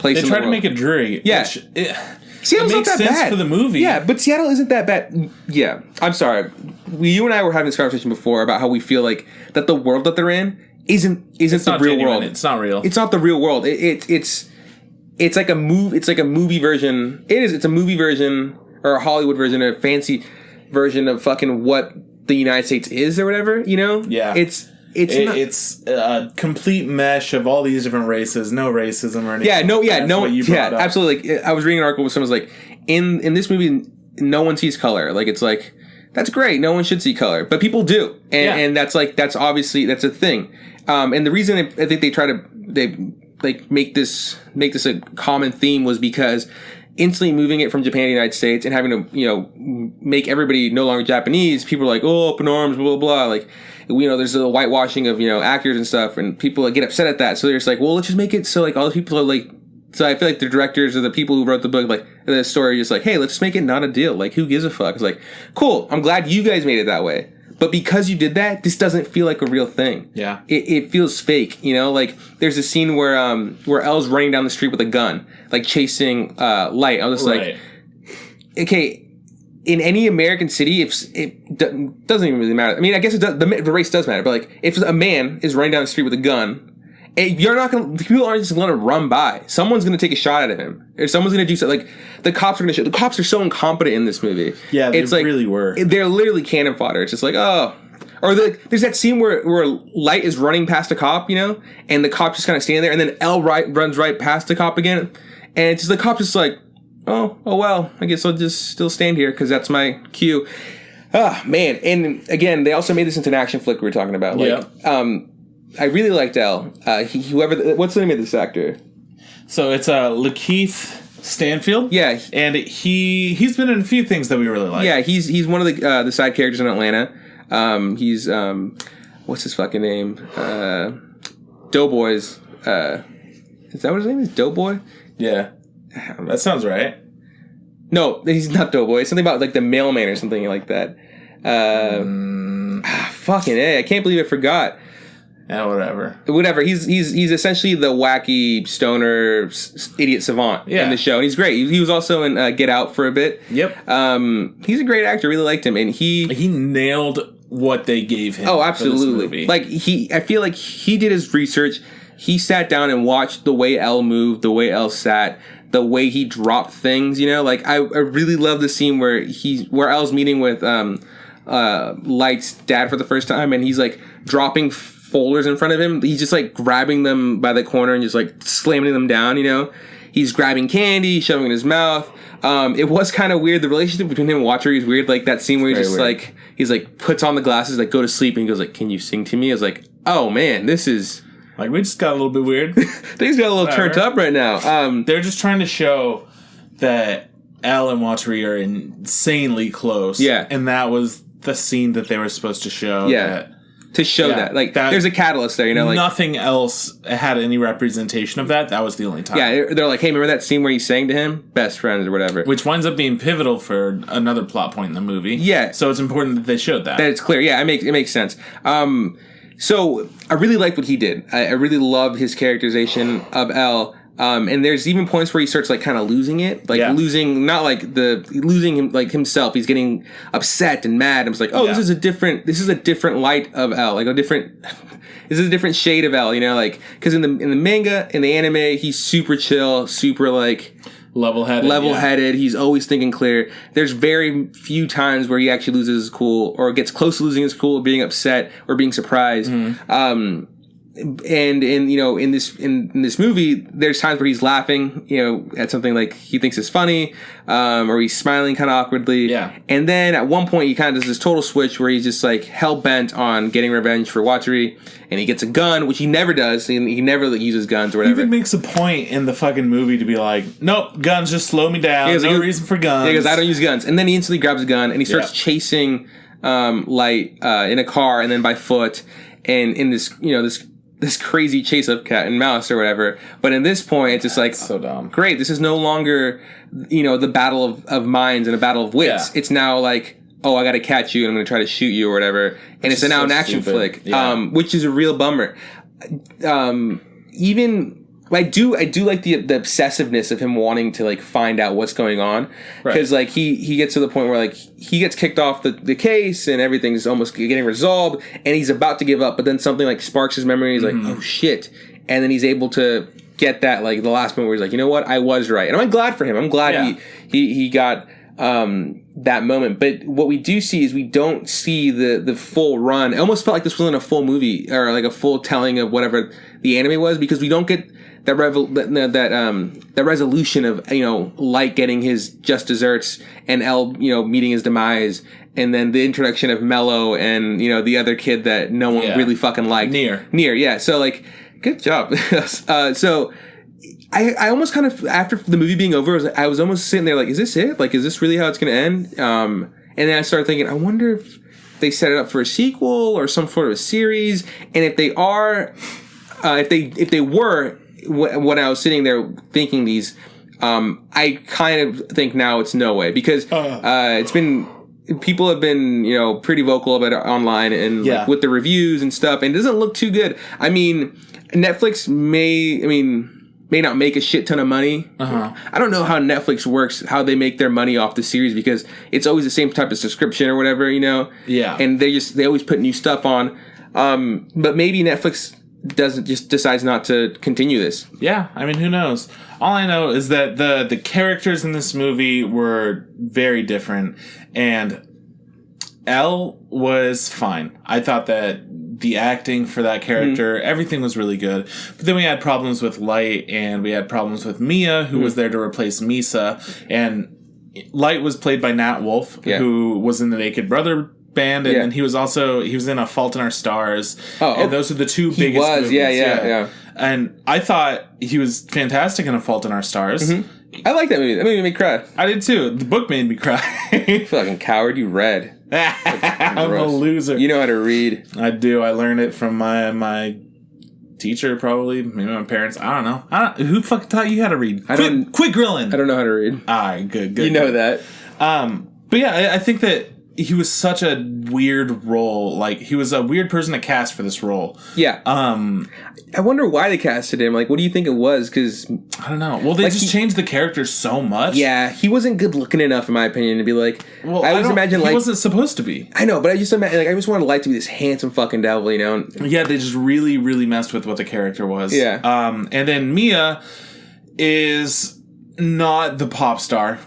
They tried to make it dreary. Yeah, Seattle's not that bad for the movie. Yeah, but Seattle isn't that bad. Yeah, I'm sorry. You and I were having this conversation before about how we feel like that the world that they're in isn't the real world. It's not real. It's not the real world. It's like a movie. It's like a movie version. It's a movie version or a Hollywood version, a fancy version of fucking what the United States is or whatever. Yeah. It's a complete mesh of all these different races. No racism or anything. Absolutely. Like, I was reading an article where someone was like, in this movie, no one sees color. Like, it's like, that's great. No one should see color, but people do, and that's obviously a thing. And the reason I think they make this a common theme was because instantly moving it from Japan to the United States and having to make everybody no longer Japanese, people are like, oh, open arms, blah blah blah. Like, there's a whitewashing of actors and stuff, and people get upset at that. So they're just like, well, let's just make it so like all the people are like. So I feel like the directors or the people who wrote the book, like the story, are just like, hey, let's just make it not a deal. Like, who gives a fuck? It's like, cool. I'm glad you guys made it that way. But because you did that, this doesn't feel like a real thing. Yeah, it feels fake. Like there's a scene where Elle's running down the street with a gun, like chasing Light. I was like, okay, in any American city, if it doesn't even really matter. I mean, I guess it does, the race does matter. But like, if a man is running down the street with a gun, people aren't just going to run by. Someone's going to take a shot at him, or someone's going to do something. Like the cops are going to. The cops are so incompetent in this movie. Yeah, they really were. They're literally cannon fodder. It's just like, oh, or there's that scene where Light is running past a cop, and the cop just kind of standing there, and then L runs right past the cop again, and it's just the cop just like, oh well, I guess I'll just still stand here because that's my cue. Ah, man, and again, they also made this into an action flick we were talking about. Like, I really liked L. What's the name of this actor? So it's Lakeith Stanfield. Yeah, and he's been in a few things that we really like. Yeah, he's one of the side characters in Atlanta. He's what's his fucking name? Doughboys. Is that what his name is? Doughboy? Yeah, that sounds right. No, he's not Doughboy. It's something about like the mailman or something like that. Fucking A. I can't believe I forgot. Yeah, whatever. Whatever. He's essentially the wacky stoner idiot savant in the show, and he's great. He was also in Get Out for a bit. Yep. He's a great actor. Really liked him, and he nailed what they gave him. Oh, absolutely. Like I feel like he did his research. He sat down and watched the way Elle moved, the way Elle sat, the way he dropped things. You know, like I really love the scene where Elle's meeting with Light's dad for the first time, and he's like dropping folders in front of him. He's just like grabbing them by the corner and just like slamming them down, you know. He's grabbing candy, shoving it in his mouth. It was kind of weird. The relationship between him and Watcher is weird. Like that scene where he's like puts on the glasses, like go to sleep, and he goes like, "Can you sing to me?" I was like, "Oh man, this is like we just got a little bit weird." Things got a little turned up right now. They're just trying to show that Elle and Watcher are insanely close. Yeah, and that was the scene that they were supposed to show. Yeah. To show that. Like, there's a catalyst there, you know? Like, nothing else had any representation of that. That was the only time. Yeah, they're like, hey, remember that scene where he sang to him? Best friends or whatever. Which winds up being pivotal for another plot point in the movie. Yeah. So it's important that they showed that. That it's clear. Yeah, it makes sense. So I really liked what he did. I really loved his characterization of Elle. And there's even points where he starts like kind of losing it, like losing, not like losing him, like himself. He's getting upset and mad. I was like, oh, this is a different light of Elle, like this is a different shade of Elle, you know, like, cause in the manga, in the anime, he's super chill, super like level-headed. He's always thinking clear. There's very few times where he actually loses his cool or gets close to losing his cool, or being upset or being surprised. Mm-hmm. And in this movie, there's times where he's laughing, you know, at something like he thinks is funny, or he's smiling kind of awkwardly. Yeah. And then at one point, he kind of does this total switch where he's just like hell bent on getting revenge for Watchery, and he gets a gun, which he never does. He never like, uses guns or whatever. He even makes a point in the fucking movie to be like, nope, guns just slow me down. No reason for guns. Yeah, because I don't use guns. And then he instantly grabs a gun and he starts chasing Light in a car and then by foot, and in this, you know, this crazy chase of cat and mouse or whatever. But in this point, it's just like, so dumb. Great, this is no longer, you know, the battle of minds and a battle of wits. Yeah. It's now like, oh, I gotta catch you and I'm gonna try to shoot you or whatever. And it's now an action flick, which is a real bummer. Even... I do like the obsessiveness of him wanting to like find out what's going on, because like he gets to the point where like he gets kicked off the case and everything's almost getting resolved and he's about to give up, but then something like sparks his memory. He's like, oh shit, and then he's able to get that like the last moment where he's like, you know what, I was right, and I'm glad for him. I'm glad he got that moment. But what we do see is we don't see the full run. It almost felt like this wasn't a full movie or like a full telling of whatever the anime was, because we don't get that resolution of, you know, Light getting his just desserts and Elle, you know, meeting his demise, and then the introduction of Mello and, you know, the other kid that no one really fucking liked. Near, yeah. So like, good job. So I almost kind of, after the movie being over, I was almost sitting there like, is this it? Like, is this really how it's going to end? And then I started thinking, I wonder if they set it up for a sequel or some sort of a series, and if they are, if they were. When I was sitting there thinking these, I kind of think now it's no way, because it's been, people have been, you know, pretty vocal about it online and like, with the reviews and stuff, and it doesn't look too good. I mean, Netflix may not make a shit ton of money. I don't know how Netflix works, how they make their money off the series, because it's always the same type of subscription or whatever, you know. Yeah. And they always put new stuff on. But maybe Netflix decides not to continue this. Yeah, I mean, who knows? All I know is that the characters in this movie were very different, and Elle was fine. I thought that the acting for that character, everything was really good. But then we had problems with Light, and we had problems with Mia, who was there to replace Misa, and Light was played by Nat Wolff, who was in the Naked Brother band, and he was in A Fault in Our Stars, and those are the two biggest movies. Yeah. And I thought he was fantastic in A Fault in Our Stars. I like that movie. That movie made me cry. I did too. The book made me cry. Fucking coward, you read. I'm a loser. You know how to read. I do. I learned it from my teacher, probably. Maybe my parents. I don't know. Who fucking taught you how to read? Quit grilling. I don't know how to read. All right, good. You know that. But yeah, I think that he was such a weird role. Like, he was a weird person to cast for this role. Yeah. I wonder why they casted him. Like, what do you think it was? Because I don't know. Well, they just changed the character so much. Yeah, he wasn't good looking enough, in my opinion, to be like. Well, I always imagine he wasn't supposed to be. I know, but I just imagine I just wanted Light to be this handsome fucking devil, you know. Yeah, they just really, really messed with what the character was. Yeah. And then Mia is not the pop star.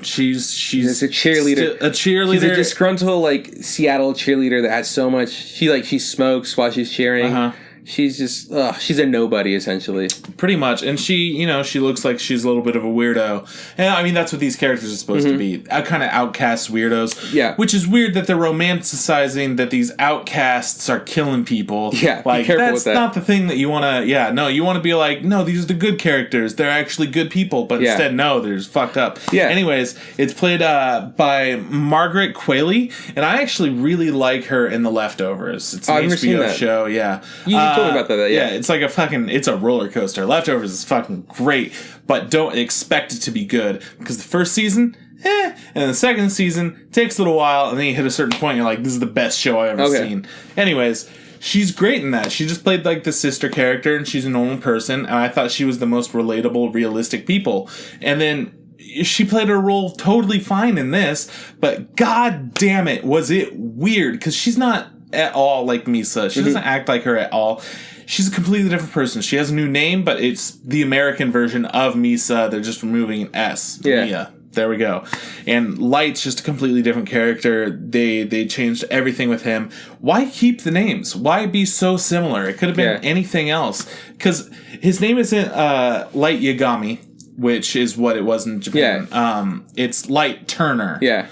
She's a cheerleader. A cheerleader. She's a disgruntled like Seattle cheerleader that has so much. She smokes while she's cheering. She's just she's a nobody essentially. Pretty much, and she looks like she's a little bit of a weirdo. And I mean that's what these characters are supposed to be, kind of outcast weirdos. Yeah, which is weird that they're romanticizing that these outcasts are killing people. Yeah, like be careful that's with that. not the thing that you want to. Yeah, no, you want to be like, no, these are the good characters. They're actually good people, but instead, no, they're just fucked up. Yeah. Anyways, it's played by Margaret Qualley, and I actually really like her in The Leftovers. It's an HBO show. Yeah. You told me about that, yeah. It's like it's a roller coaster. Leftovers is fucking great, but don't expect it to be good because the first season, and the second season takes a little while, and then you hit a certain point, and you're like, this is the best show I've ever seen. Anyways, she's great in that. She just played like the sister character, and she's a normal person, and I thought she was the most relatable, realistic people. And then she played her role totally fine in this, but god damn it, was it weird, because she's not at all like Misa. She doesn't act like her at all. She's a completely different person. She has a new name, but it's the American version of Misa. They're just removing an S. Yeah. Mia. There we go. And Light's just a completely different character. They changed everything with him. Why keep the names? Why be so similar? It could have been anything else. Because his name isn't Light Yagami, which is what it was in Japan. Yeah. It's Light Turner. Yeah.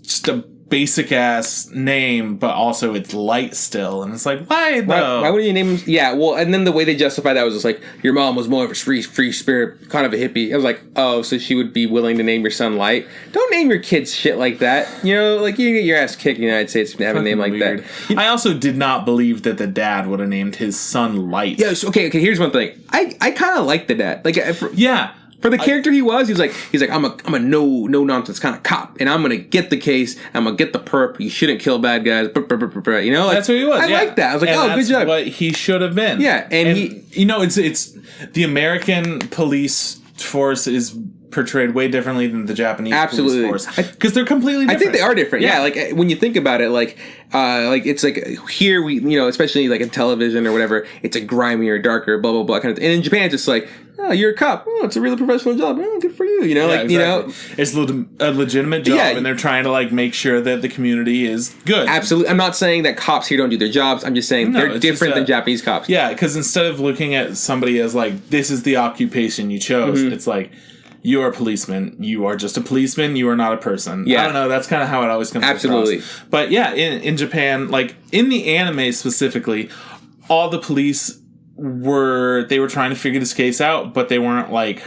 Just a basic ass name, but also it's Light still, and it's like, why though? Why would you name him? Yeah, well, and then the way they justify that was just like, your mom was more of a free spirit, kind of a hippie. I was like, oh, so she would be willing to name your son Light? Don't name your kids shit like that. You know, like you get your ass kicked in the United States to have a name like that. I also did not believe that the dad would have named his son Light. Yeah, okay. Here's one thing. I kind of like the dad. Like, yeah. For the character he was like I'm a no nonsense kind of cop, and I'm gonna get the case. I'm gonna get the perp. You shouldn't kill bad guys. You know, like, that's who he was. I like that. I was like, and good job. What he should have been. Yeah, and he, you know, it's the American police force is portrayed way differently than the Japanese police force, because they're completely different. I think they are different. Yeah, like when you think about it, like it's like here we, you know, especially like in television or whatever, it's a grimier, darker, blah blah blah kind of thing. And in Japan, it's just like, oh, you're a cop. Oh, it's a really professional job. Oh, good for you. You know, like exactly. You know, it's a legitimate job, and they're trying to like make sure that the community is good. Absolutely. I'm not saying that cops here don't do their jobs. I'm just saying they're different than Japanese cops. Yeah, because instead of looking at somebody as like, this is the occupation you chose, it's like, you are a policeman. You are just a policeman. You are not a person. Yeah. I don't know. That's kind of how it always comes across. But yeah, in Japan, like in the anime specifically, all the police were trying to figure this case out, but they weren't like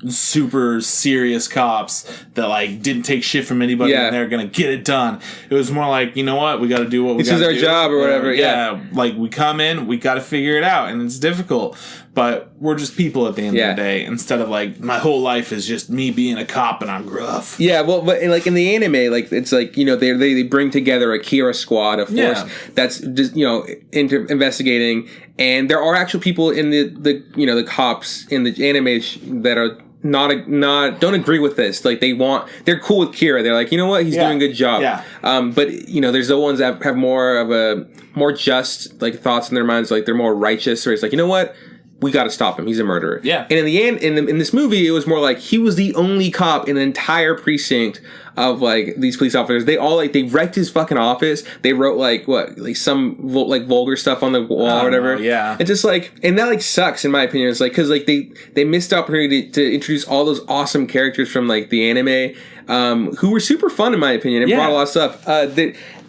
super serious cops that like didn't take shit from anybody and they're gonna get it done. It was more like, you know what, we got to do what we got to do. This is our job or whatever. Yeah, like we come in, we got to figure it out, and it's difficult, but we're just people at the end of the day. Instead of like, my whole life is just me being a cop and I'm gruff. Yeah, well, but like in the anime, like it's like, you know, they bring together a Kira squad, a force that's just, you know, investigating, and there are actual people in the you know, the cops in the anime that are not don't agree with this. Like they're cool with Kira. They're like, you know what, he's doing a good job. Yeah. But you know, there's the ones that have more just like thoughts in their minds, like they're more righteous, or it's like, you know what, we got to stop him. He's a murderer. Yeah. And in the end, in this movie, it was more like he was the only cop in an entire precinct of like these police officers. They all like, they wrecked his fucking office. They wrote like some vulgar stuff on the wall or whatever. Yeah. It's just like, and that like sucks in my opinion. It's like, cause like they missed the opportunity to introduce all those awesome characters from like the anime, who were super fun in my opinion and brought a lot of stuff.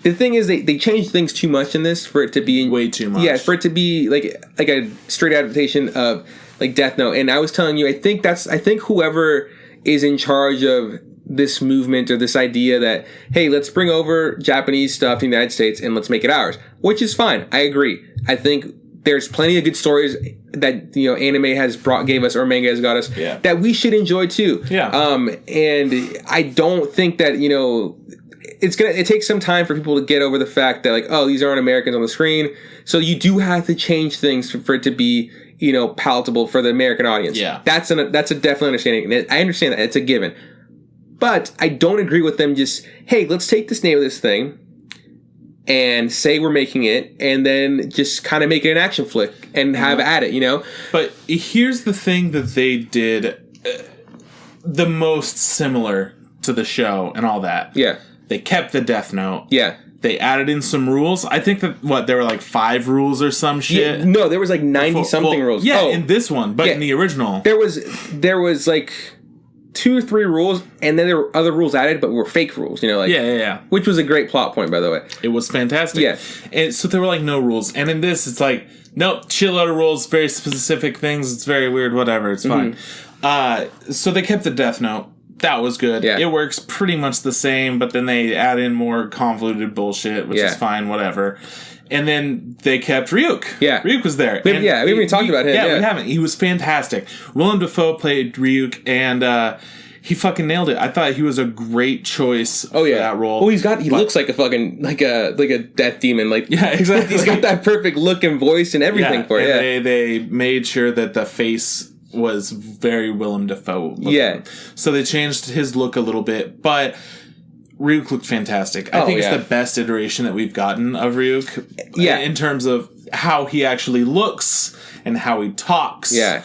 The thing is, they changed things too much in this for it to be way too much. Yeah, for it to be like a straight adaptation of like Death Note. And I was telling you, I think whoever is in charge of this movement or this idea that, hey, let's bring over Japanese stuff to the United States and let's make it ours, which is fine. I agree. I think there's plenty of good stories that, you know, anime gave us or manga has got us that we should enjoy too. Yeah. And I don't think that, you know, it takes some time for people to get over the fact that, like, oh, these aren't Americans on the screen. So you do have to change things for it to be, you know, palatable for the American audience. Yeah. That's a definitely understanding. And I understand that. It's a given. But I don't agree with them just, hey, let's take this name of this thing and say we're making it, and then just kind of make it an action flick and have at it, you know? But here's the thing that they did the most similar to the show and all that. Yeah. They kept the Death Note. Yeah. They added in some rules. I think that, there were like 5 rules or some shit? Yeah, no, there was like 90-something rules. Yeah, in this one, but in the original. There was like 2 or 3 rules, and then there were other rules added, but were fake rules, you know, like which was a great plot point, by the way. It was fantastic. Yeah, and so there were like no rules, and in this, it's like nope, chill out of rules, very specific things. It's very weird, whatever. It's fine. So they kept the Death Note. That was good. Yeah. It works pretty much the same, but then they add in more convoluted bullshit, which is fine, whatever. And then they kept Ryuk. Yeah. Ryuk was there. We haven't even talked about him. Yeah, we haven't. He was fantastic. Willem Dafoe played Ryuk, and he fucking nailed it. I thought he was a great choice for that role. Oh, he looks like a fucking, like a death demon. Like, yeah, exactly. He's got that perfect look and voice and everything for it. And they made sure that the face was very Willem Dafoe looking. Yeah. So they changed his look a little bit, but Ryuk looked fantastic. I think it's the best iteration that we've gotten of Ryuk. Yeah. In terms of how he actually looks and how he talks. Yeah.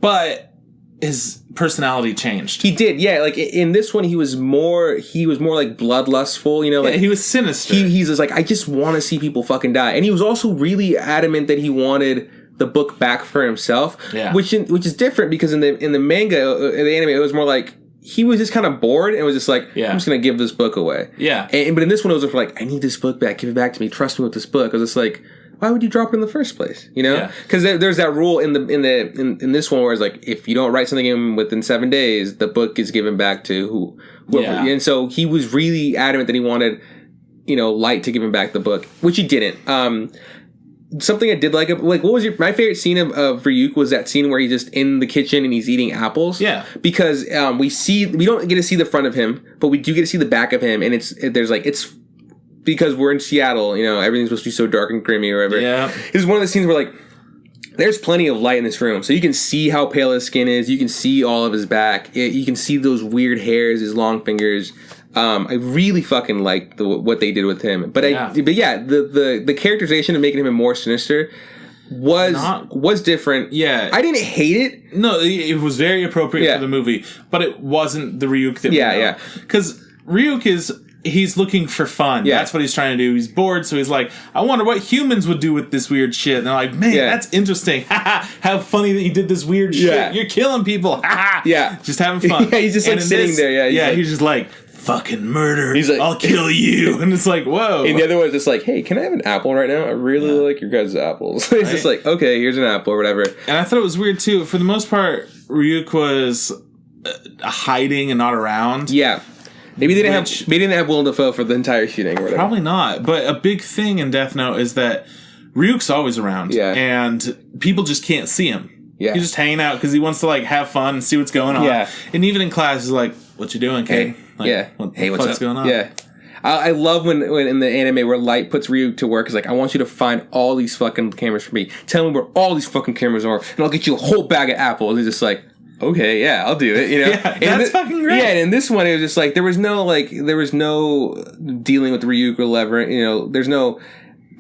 But his personality changed. He did, yeah. Like in this one, he was more like bloodlustful, you know. Like he was sinister. He's just like, I just want to see people fucking die, and he was also really adamant that he wanted the book back for himself. Yeah. Which is different because in the manga, in the anime, it was more like he was just kind of bored and was just like, I'm just gonna give this book away. Yeah. But in this one, it was like, I need this book back. Give it back to me. Trust me with this book. Because it's like, why would you drop it in the first place? You know? Because there's that rule in this one where it's like, if you don't write something in within 7 days, the book is given back to whoever. And so he was really adamant that he wanted, you know, Light to give him back the book, which he didn't. Something I did like what was my favorite scene of Ryuk was that scene where he's just in the kitchen and he's eating apples. Yeah. Because we don't get to see the front of him, but we do get to see the back of him, and it's because we're in Seattle, you know, everything's supposed to be so dark and grimmy or whatever. Yeah. It's one of the scenes where, like, there's plenty of light in this room. So you can see how pale his skin is. You can see all of his back. You can see those weird hairs, his long fingers. I really fucking liked what they did with him. But the characterization of making him more sinister was different. Yeah. I didn't hate it. No, it was very appropriate for the movie. But it wasn't the Ryuk that we know. Yeah. Because Ryuk he's looking for fun. Yeah. That's what he's trying to do. He's bored, so he's like, I wonder what humans would do with this weird shit. And they're like, man, that's interesting. How funny that you did this weird shit. You're killing people. Yeah. Just having fun. Yeah, he's just like sitting there. Yeah. He's just like, fucking murder. He's like, I'll kill you. And it's like, whoa. And the other one's just like, hey, can I have an apple right now? I really like your guys' apples. He's just like, okay, here's an apple or whatever. And I thought it was weird too. For the most part, Ryuk was hiding and not around. Yeah. Maybe they didn't have Willem Dafoe for the entire shooting or whatever. Probably not. But a big thing in Death Note is that Ryuk's always around. Yeah. And people just can't see him. Yeah. He's just hanging out because he wants to like have fun and see what's going on. Yeah. And even in class, he's like, what you doing, kid? Like, what's going on? Yeah. I love when in the anime where Light puts Ryuk to work, is like, I want you to find all these fucking cameras for me. Tell me where all these fucking cameras are, and I'll get you a whole bag of apples. And he's just like, okay, yeah, I'll do it. You know, that's fucking great. Yeah, and in this one, it was just like there was no dealing with Ryuk or whatever. You know, there's no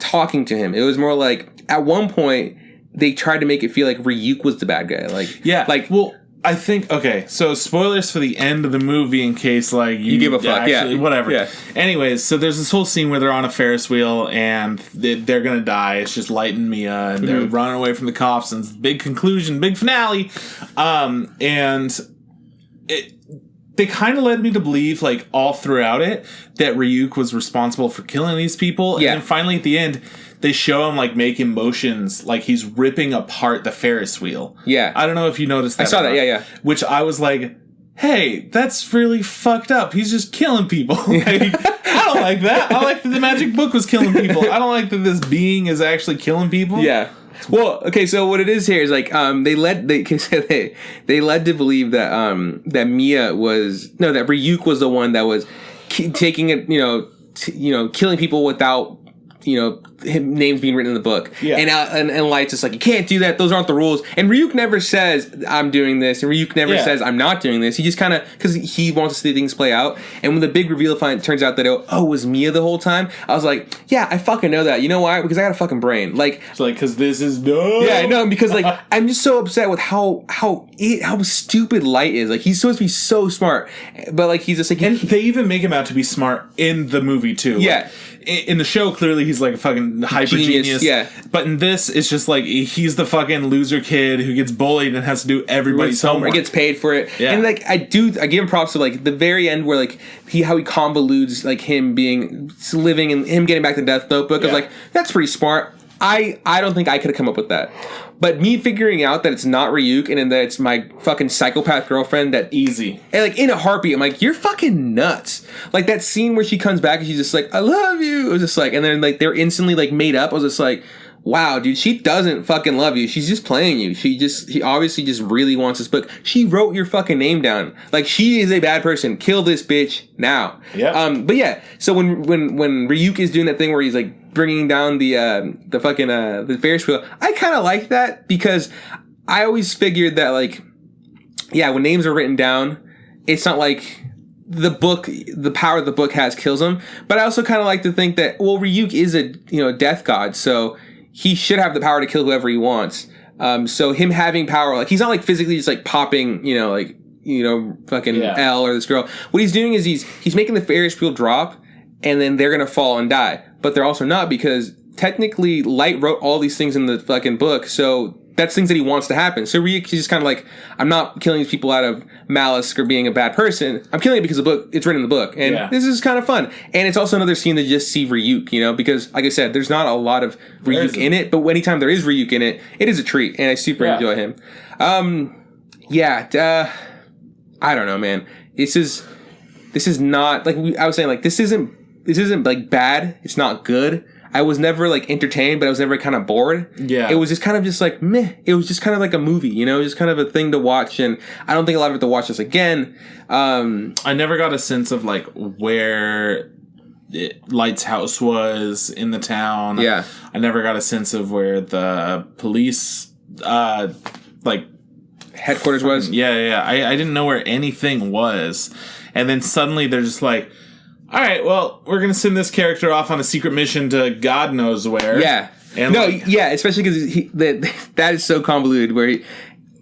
talking to him. It was more like at one point they tried to make it feel like Ryuk was the bad guy. I think, okay, so spoilers for the end of the movie in case, like, you give a fuck, whatever. Yeah. Anyways, so there's this whole scene where they're on a Ferris wheel and they're gonna die. It's just Light and Mia, and they're running away from the cops, and it's big conclusion, big finale. They kind of led me to believe, like, all throughout it, that Ryuk was responsible for killing these people. And then finally at the end, they show him, like, making motions, like he's ripping apart the Ferris wheel. Yeah. I don't know if you noticed that. I saw that, yeah. Which I was like, hey, that's really fucked up. He's just killing people. Like, I don't like that. I like that the magic book was killing people. I don't like that this being is actually killing people. Yeah. Well, okay, so what it is here is like they led to believe that that Mia was that Ryuk was the one that was taking it, killing people without him names being written in the book. Yeah. And Light's just like, you can't do that. Those aren't the rules. And Ryuk never says, I'm doing this. And Ryuk never says, I'm not doing this. He just kind of, because he wants to see things play out. And when the big reveal turns out that, it was Mia the whole time, I was like, yeah, I fucking know that. You know why? Because I got a fucking brain. Like, it's like, because this is dumb. Yeah, no, because like, I'm just so upset with how stupid Light is. Like, he's supposed to be so smart. But like, he's just like... And they even make him out to be smart in the movie, too. Yeah. Like, in the show, clearly, he's like a fucking hyper genius. Yeah. But in this, it's just like he's the fucking loser kid who gets bullied and has to do everybody's homework. He gets paid for it. Yeah. And like I give him props to like the very end where like how he convolutes like him living and him getting back to Death Notebook. I was like, that's pretty smart. I don't think I could have come up with that. But me figuring out that it's not Ryuk and that it's my fucking psychopath girlfriend, that easy. And like in a heartbeat, I'm like, you're fucking nuts. Like that scene where she comes back and she's just like, I love you. It was just like, and then like they're instantly like made up. I was just like, wow, dude, she doesn't fucking love you. She's just playing you. She obviously just really wants this book. She wrote your fucking name down. Like, she is a bad person. Kill this bitch now. Yeah. But yeah, so when Ryuk is doing that thing where he's like bringing down the fucking the Ferris wheel, I kind of like that because I always figured that like, yeah, when names are written down, it's not like the power the book has kills him. But I also kind of like to think that, well, Ryuk is a death god, so he should have the power to kill whoever he wants. So him having power, like, he's not like physically just like popping, fucking L or this girl. What he's doing is he's making the Ferris wheel drop, and then they're gonna fall and die. But they're also not, because technically Light wrote all these things in the fucking book, so that's things that he wants to happen. So Ryuk, he's just kind of like, I'm not killing these people out of malice or being a bad person. I'm killing it because it's written in the book. And this is kind of fun. And it's also another scene to just see Ryuk, because, like I said, there's not a lot of Ryuk in it, but anytime there is Ryuk in it, it is a treat. And I super enjoy him. I don't know, man. This is not, like I was saying, like, this isn't like bad. It's not good. I was never like entertained, but I was never kind of bored. Yeah. It was just kind of just like meh. It was just kind of like a movie, just kind of a thing to watch. And I don't think I'll ever have to watch this again. I never got a sense of like where Light's house was in the town. Yeah. I never got a sense of where the police, headquarters was. Yeah. I didn't know where anything was. And then suddenly they're just like, all right, well, we're going to send this character off on a secret mission to God knows where. Yeah. And especially because that is so convoluted where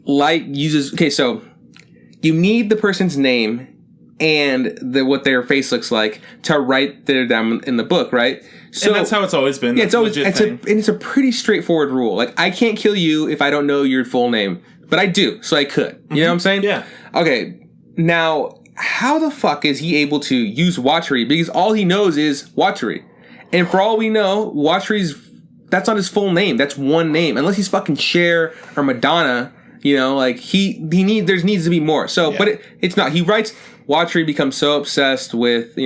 Light uses... Okay, so you need the person's name and what their face looks like to write their down in the book, right? So, and that's how it's always been. Yeah, it's a pretty straightforward rule. Like, I can't kill you if I don't know your full name, but I do, so I could. You know what I'm saying? Yeah. Okay, now... How the fuck is he able to use Watchery? Because all he knows is Watchery. And for all we know, that's not his full name. That's one name. Unless he's fucking Cher or Madonna, like there needs to be more. So, but it's not. He writes, Watchery becomes so obsessed with,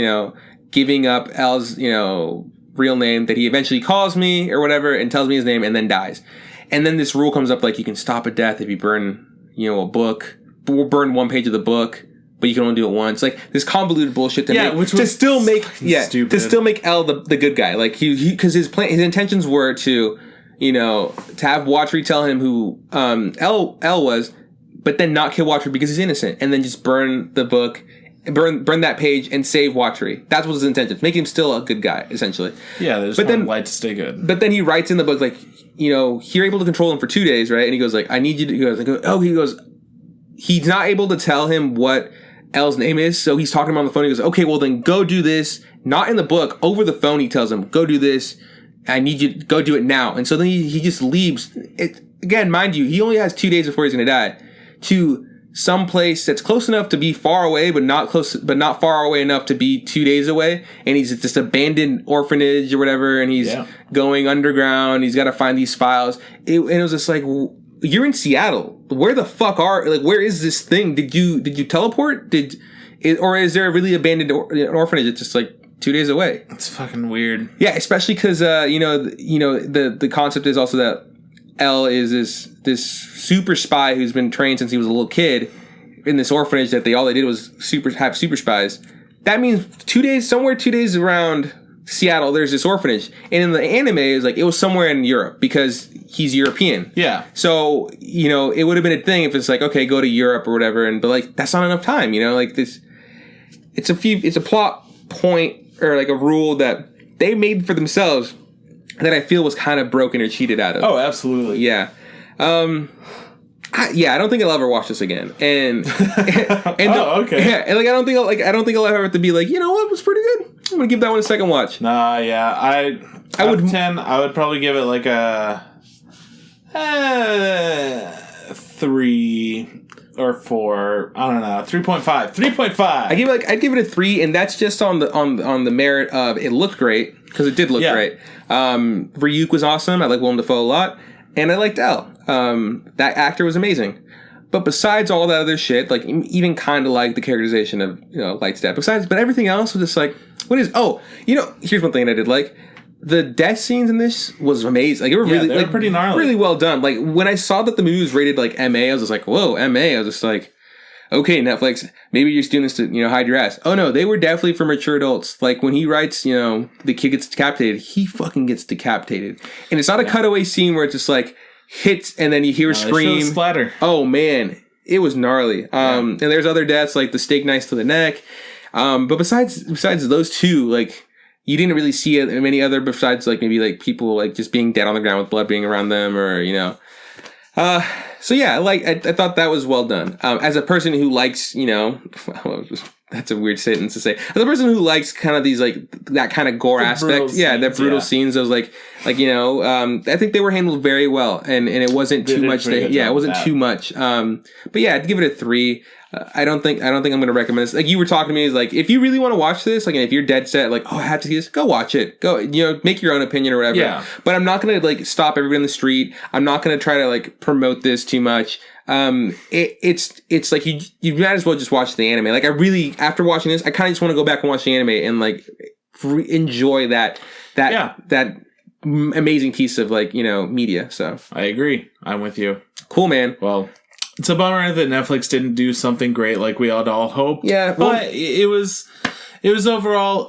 giving up L's, real name that he eventually calls me or whatever and tells me his name and then dies. And then this rule comes up like you can stop a death if you burn, a book, burn one page of the book. But you can only do it once. Like, this convoluted bullshit to still make L the good guy. Like, because his intentions were to have Watchery tell him who L was, but then not kill Watchery because he's innocent, and then just burn the book, burn that page and save Watchery. That was his intention, make him still a good guy, essentially. Yeah, they just want Light to stay good. But then he writes in the book like, you're able to control him for 2 days, right? And he goes like, I need you to. He's not able to tell him what L's name is, so he's talking to him on the phone. He goes, okay, well then go do this. Not in the book, over the phone he tells him, go do this. I need you to go do it now. And so then he just leaves. Again, mind you, he only has 2 days before he's going to die, to some place that's close enough to be far away, but not far away enough to be 2 days away. And he's at this abandoned orphanage or whatever, and he's going underground. He's got to find these files. And it was just like, you're in Seattle. Where the fuck where is this thing? Did you teleport? Or is there a really abandoned orphanage that's just like 2 days away? It's fucking weird. Yeah, especially because the concept is also that L is this super spy who's been trained since he was a little kid in this orphanage that all they did was have super spies. That means 2 days around Seattle, there's this orphanage. And in the anime, it was somewhere in Europe because he's European. Yeah. So, it would have been a thing if it's like, okay, go to Europe or whatever. But like, that's not enough time, like this. It's a plot point or like a rule that they made for themselves that I feel was kind of broken or cheated out of. Oh, absolutely. Yeah. I don't think I'll ever watch this again. And okay. Yeah, and like I don't think I'll ever have to be like, you know what, it was pretty good. I'm gonna give that one a second watch. Nah, yeah. I would 10. I would probably give it like a 3 or 4. I don't know. 3.5. 3.5. I'd give it a 3, and that's just on the merit of it looked great because it did look great. Ryuk was awesome. I like Willem Dafoe a lot, and I liked L. That actor was amazing. But besides all that other shit, like even kind of like the characterization of Lightstep. But everything else was just like, what is? Oh, here's one thing I did like. The death scenes in this was amazing. Like they were pretty gnarly, really well done. Like when I saw that the movie was rated like MA, I was just like, whoa, MA. I was just like, okay, Netflix, maybe you're just doing this to hide your ass. Oh no, they were definitely for mature adults. Like when he writes, the kid gets decapitated, he fucking gets decapitated, and it's not a cutaway scene where it's just like hits and then you hear a scream. Splatter. Oh man, it was gnarly. And there's other deaths like the steak knife to the neck. But besides those two, like you didn't really see many other besides like maybe like people like just being dead on the ground with blood being around them or So yeah, I thought that was well done. As a person who likes that's a weird sentence to say. As a person who likes kind of these like that kind of gore aspect, that brutal scenes. I was like I think they were handled very well, and it wasn't too much. It wasn't too much. But yeah, I'd give it a 3. I don't think I'm going to recommend this. Like you were talking to me, is like if you really want to watch this, like if you're dead set, like I have to see this, go watch it. Go, make your own opinion or whatever. Yeah. But I'm not going to like stop everybody in the street. I'm not going to try to like promote this too much. It's like you might as well just watch the anime. Like I really, after watching this, I kind of just want to go back and watch the anime and like enjoy that amazing piece of like media. So I agree. I'm with you. Cool, man. Well, it's a bummer that Netflix didn't do something great like we had all hoped. Yeah, but it was overall.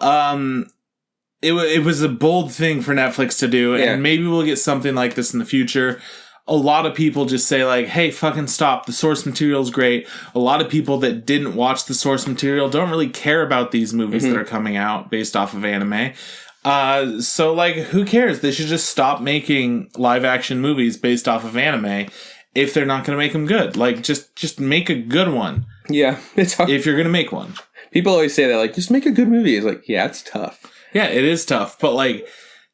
It was a bold thing for Netflix to do, and maybe we'll get something like this in the future. A lot of people just say like, hey, fucking stop. The source material's great. A lot of people that didn't watch the source material don't really care about these movies that are coming out based off of anime. So like, who cares? They should just stop making live action movies based off of anime if they're not going to make them good. Like, just make a good one. Yeah, it's hard. If you're going to make one. People always say that, like, just make a good movie. It's like, yeah, it's tough. Yeah, it is tough. But like,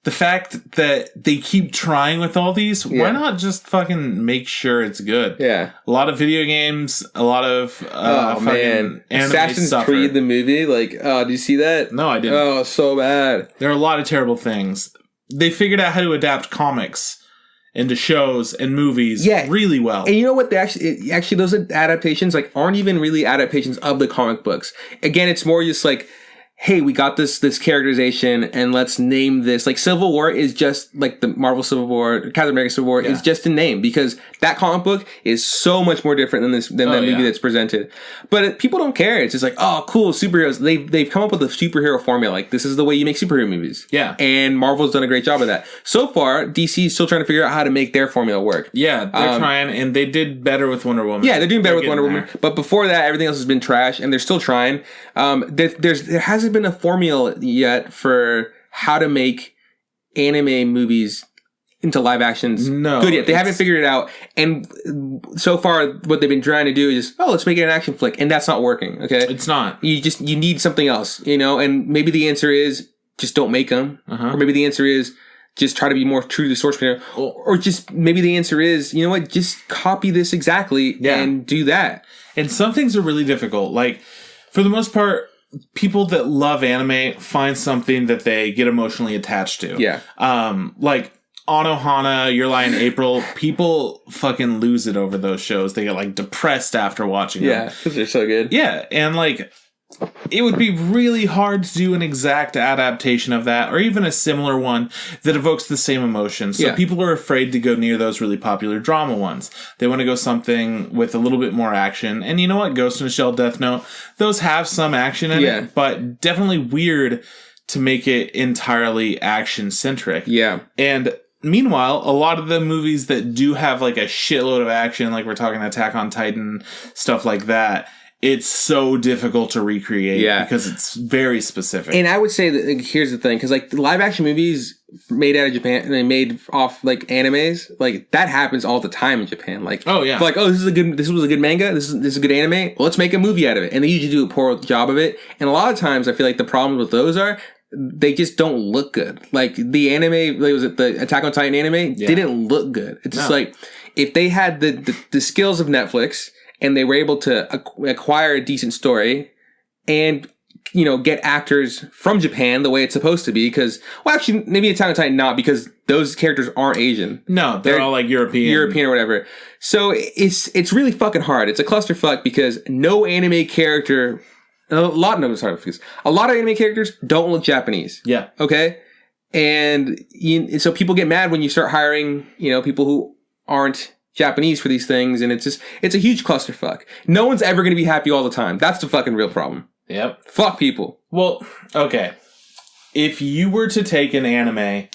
the fact that they keep trying with all these, why not just fucking make sure it's good? Yeah. A lot of video games, a lot of anime Assassin's suffer. Creed the movie, like, do you see that? No, I didn't. Oh, so bad. There are a lot of terrible things. They figured out how to adapt comics into shows and movies really well. And you know what? They actually those adaptations like aren't even really adaptations of the comic books. Again, it's more just like, hey, we got this characterization and let's name this. Like Civil War is just like the Marvel Civil War, Captain America Civil War is just a name because that comic book is so much more different than that movie that's presented. But people don't care. It's just like, oh, cool, superheroes. They've come up with a superhero formula. Like this is the way you make superhero movies. Yeah. And Marvel's done a great job of that. So far, DC is still trying to figure out how to make their formula work. Yeah, they're trying, and they did better with Wonder Woman. Yeah, they're doing better with Wonder Woman. But before that, everything else has been trash, and they're still trying. There hasn't been a formula yet for how to make anime movies into live actions good yet. They haven't figured it out. And so far, what they've been trying to do is, let's make it an action flick. And that's not working, okay? It's not. You need something else, and maybe the answer is just don't make them. Or maybe the answer is just try to be more true to the source material. Or just maybe the answer is, you know what, just copy this exactly and do that. And some things are really difficult. Like, for the most part, people that love anime find something that they get emotionally attached to. Yeah. Like Anohana, Your Lie in April, people fucking lose it over those shows. They get like depressed after watching them. Yeah, because they're so good. Yeah, and like it would be really hard to do an exact adaptation of that, or even a similar one that evokes the same emotions. So people are afraid to go near those really popular drama ones. They want to go something with a little bit more action. And you know what? Ghost in the Shell, Death Note, those have some action in it, but definitely weird to make it entirely action-centric. Yeah. And meanwhile, a lot of the movies that do have like a shitload of action, like we're talking Attack on Titan, stuff like that, it's so difficult to recreate because it's very specific. And I would say that here's the thing, because like the live action movies made out of Japan and they made off like animes, like that happens all the time in Japan. Like, like, oh, this was a good manga, this is a good anime. Well, let's make a movie out of it, and they usually do a poor job of it. And a lot of times, I feel like the problem with those are they just don't look good. Like the anime, like, was it the Attack on Titan anime? Didn't look good. It's just like if they had the skills of Netflix, and they were able to acquire a decent story and, you know, get actors from Japan the way it's supposed to be. Because, well, actually, maybe Attack on Titan not, because those characters aren't Asian. No, they're all like European or whatever. So it's really fucking hard. It's a clusterfuck because no anime character, a lot of anime characters don't look Japanese. Yeah. Okay? And so people get mad when you start hiring, you know, people who aren't Japanese for these things, and it's a huge clusterfuck. No one's ever going to be happy all the time. That's the fucking real problem. Yep. Fuck people. Well, okay. If you were to take an anime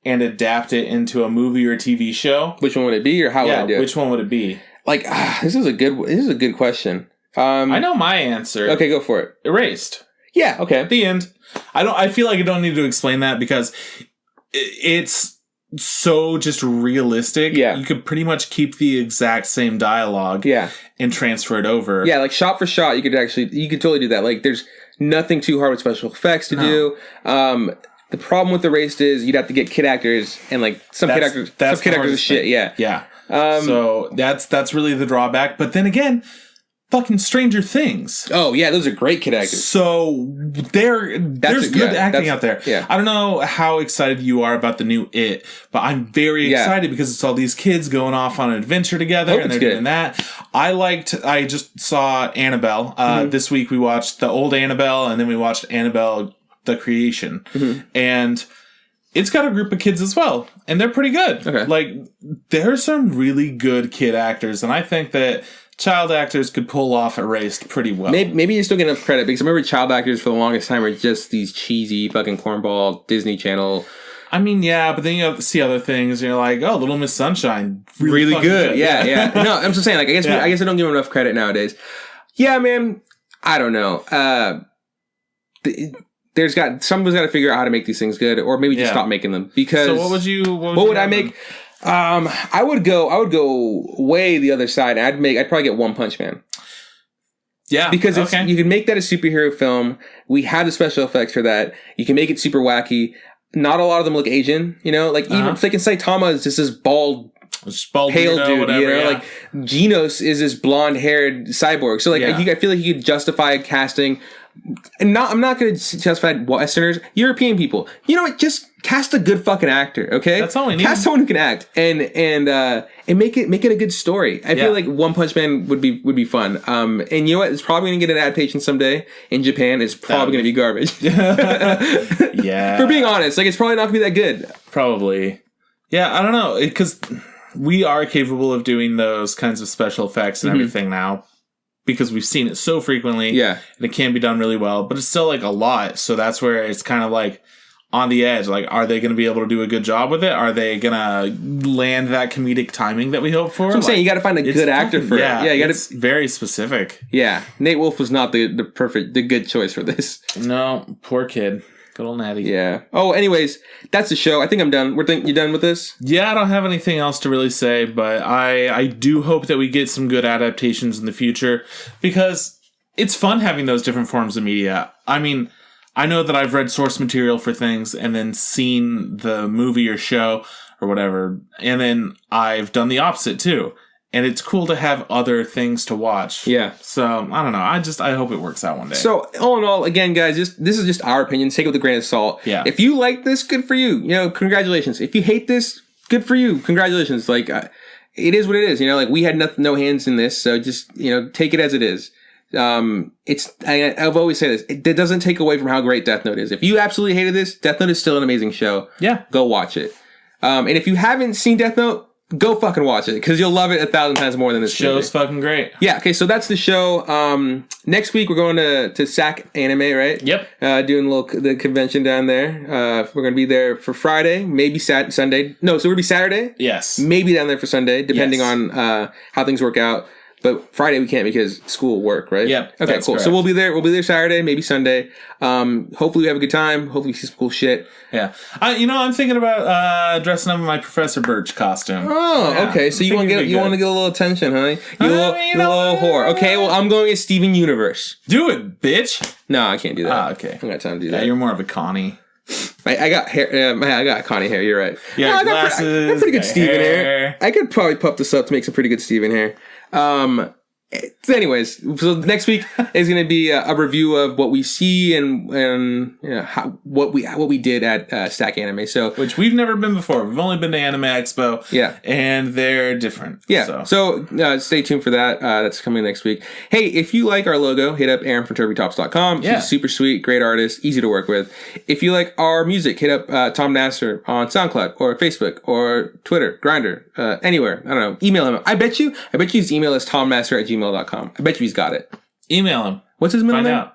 and adapt it into a movie or a TV show, which one would it be, or how would I do it? Which one would it be? Like, this is a good question. I know my answer. Okay, go for it. Erased. Yeah, okay. The end. I feel like I don't need to explain that because it's so just realistic. Yeah. You could pretty much keep the exact same dialogue and transfer it over. Yeah, like shot for shot, you could totally do that. Like there's nothing too hard with special effects to do. The problem with Erased is you'd have to get kid actors, and like some kid actors are shit. Yeah. Yeah. So that's really the drawback. But then again, fucking Stranger Things. Oh yeah, those are great kid actors. So there's good acting out there. Yeah. I don't know how excited you are about the new It, but I'm very excited because it's all these kids going off on an adventure together and they're doing that. I just saw Annabelle. This week we watched the old Annabelle, and then we watched Annabelle the Creation. And it's got a group of kids as well, and they're pretty good. Okay. Like there's some really good kid actors, and I think that child actors could pull off Erased pretty well. Maybe you still get enough credit, because I remember child actors for the longest time were just these cheesy fucking cornball Disney Channel. I mean, yeah, but then you see other things, and you're like, oh, Little Miss Sunshine, really good. Yeah. No, I'm just saying, like, I guess I don't give them enough credit nowadays. Yeah, man, I don't know. Someone's got to figure out how to make these things good, or maybe just stop making them. Because so what would I make? I would go way the other side. I'd probably get One Punch Man. Yeah, because you can make that a superhero film. We have the special effects for that. You can make it super wacky. Not a lot of them look Asian, you know. Like even freaking Saitama is just this bald pale dude, whatever, you know. Like Genos is this blonde-haired cyborg. So like I feel like you could justify casting. And I'm not going to justify Westerners, European people. You know what? Just cast a good fucking actor, okay? That's all we need. Cast someone who can act and make it a good story. I feel like One Punch Man would be fun. And you know what? It's probably going to get an adaptation someday in Japan. It's probably going to be garbage. Yeah. For being honest, like it's probably not going to be that good. Probably. Yeah, I don't know, because we are capable of doing those kinds of special effects and everything now, because we've seen it so frequently. Yeah. And it can be done really well, but it's still like a lot. So that's where it's kind of like on the edge. Like, are they going to be able to do a good job with it? Are they going to land that comedic timing that we hope for? So I'm saying you got to find a good actor for it. Yeah, you got to very specific. Yeah. Nat Wolff was not the good choice for this. No, poor kid. Good old Natty. Yeah. Oh, anyways, that's the show. I think I'm done. You done with this? Yeah, I don't have anything else to really say, but I do hope that we get some good adaptations in the future, because it's fun having those different forms of media. I mean, I know that I've read source material for things and then seen the movie or show or whatever, and then I've done the opposite too. And it's cool to have other things to watch. Yeah. So, I don't know. I hope it works out one day. So, all in all, again, guys, this is just our opinion. Take it with a grain of salt. Yeah. If you like this, good for you. You know, congratulations. If you hate this, good for you. Congratulations. Like, it is what it is. You know, like, we had no hands in this. So, just, you know, take it as it is. I've always said this. It doesn't take away from how great Death Note is. If you absolutely hated this, Death Note is still an amazing show. Yeah. Go watch it. And if you haven't seen Death Note, go fucking watch it because you'll love it 1,000 times more than this show's fucking great. Yeah, okay, so that's the show. Next week we're going to SAC Anime, right? Yep. Doing the convention down there. We're going to be there for Friday, maybe Sunday. No, so we're going to be Saturday. Yes. Maybe down there for Sunday, depending on how things work out. But Friday we can't because school work, right? Yep. Okay, cool. Correct. So we'll be there. We'll be there Saturday, maybe Sunday. Hopefully we have a good time. Hopefully we see some cool shit. Yeah. I'm thinking about dressing up in my Professor Birch costume. Oh, yeah. Okay. So you want to get a little attention, huh? You little whore. Okay. Well, I'm going as Steven Universe. Do it, bitch. No, I can't do that. Ah, okay. I don't got time to do that. Yeah, you're more of a Connie. I got hair. I got Connie hair. You're right. Yeah, I got pretty good Steven hair. I could probably puff this up to make some pretty good Steven hair. Anyways, so next week is going to be a review of what we see and what we did at Stack Anime. So, which we've never been before. We've only been to Anime Expo. Yeah, and they're different. Yeah. So stay tuned for that. That's coming next week. Hey, if you like our logo, hit up Aaron from TurbyTops.com. Yeah. He's super sweet, great artist, easy to work with. If you like our music, hit up Tom Nasser on SoundCloud or Facebook or Twitter, Grindr, anywhere. I don't know. Email him. I bet you his email is tomnasser@gmail.com. I bet you he's got it. Email him. What's his middle name?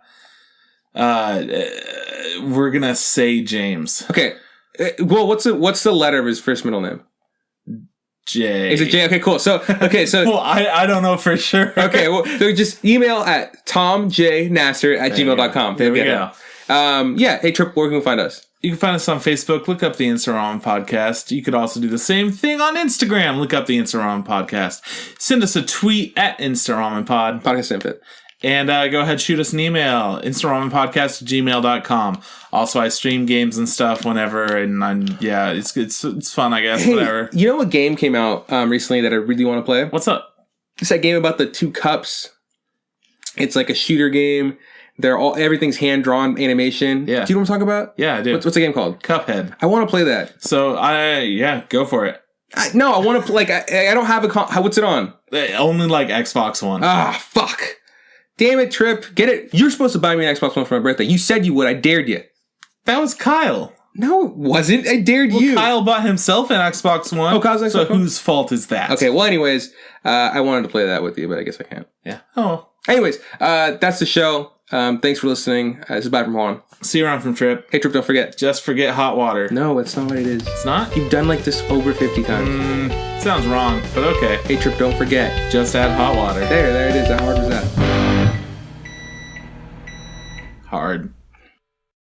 Find out. We're gonna say James. Okay. Well, what's the letter of his first middle name? J. Is it J? Okay, cool. So well, I don't know for sure. Okay, well, so just email at tomjnasser@gmail.com. There we go. Hey, Trip, where can we find us? You can find us on Facebook. Look up the Instagram Podcast. You could also do the same thing on Instagram. Look up the Instagram Podcast. Send us a tweet at InstaRamenPod. Podcast Infant. And go ahead, shoot us an email, InstaRamenPodcast@gmail.com. Also, I stream games and stuff whenever, and it's fun, I guess, whatever. You know what game came out recently that I really want to play? What's up? It's that game about the two cups. It's like a shooter game. Everything's hand-drawn animation. Yeah. Do you know what I'm talking about? Yeah, I do. What's the game called? Cuphead. I want to play that. So, go for it. I want to, I don't have what's it on? Only, Xbox One. Ah, fuck. Damn it, Trip. Get it. You're supposed to buy me an Xbox One for my birthday. You said you would. I dared you. That was Kyle. No, it wasn't. I dared you. Kyle bought himself an Xbox One. Oh, Kyle's Xbox So One? whose fault is that? Okay, well, anyways, I wanted to play that with you, but I guess I can't. Yeah. Oh. Anyways, that's the show. Thanks for listening. This is bye from Juan. See you around from Trip. Hey, Trip, don't forget. Just forget hot water. No, that's not what it is. It's not? You've done this over 50 times. Sounds wrong, but okay. Hey, Trip, don't forget. Just add hot water. There it is. How hard was that? Hard.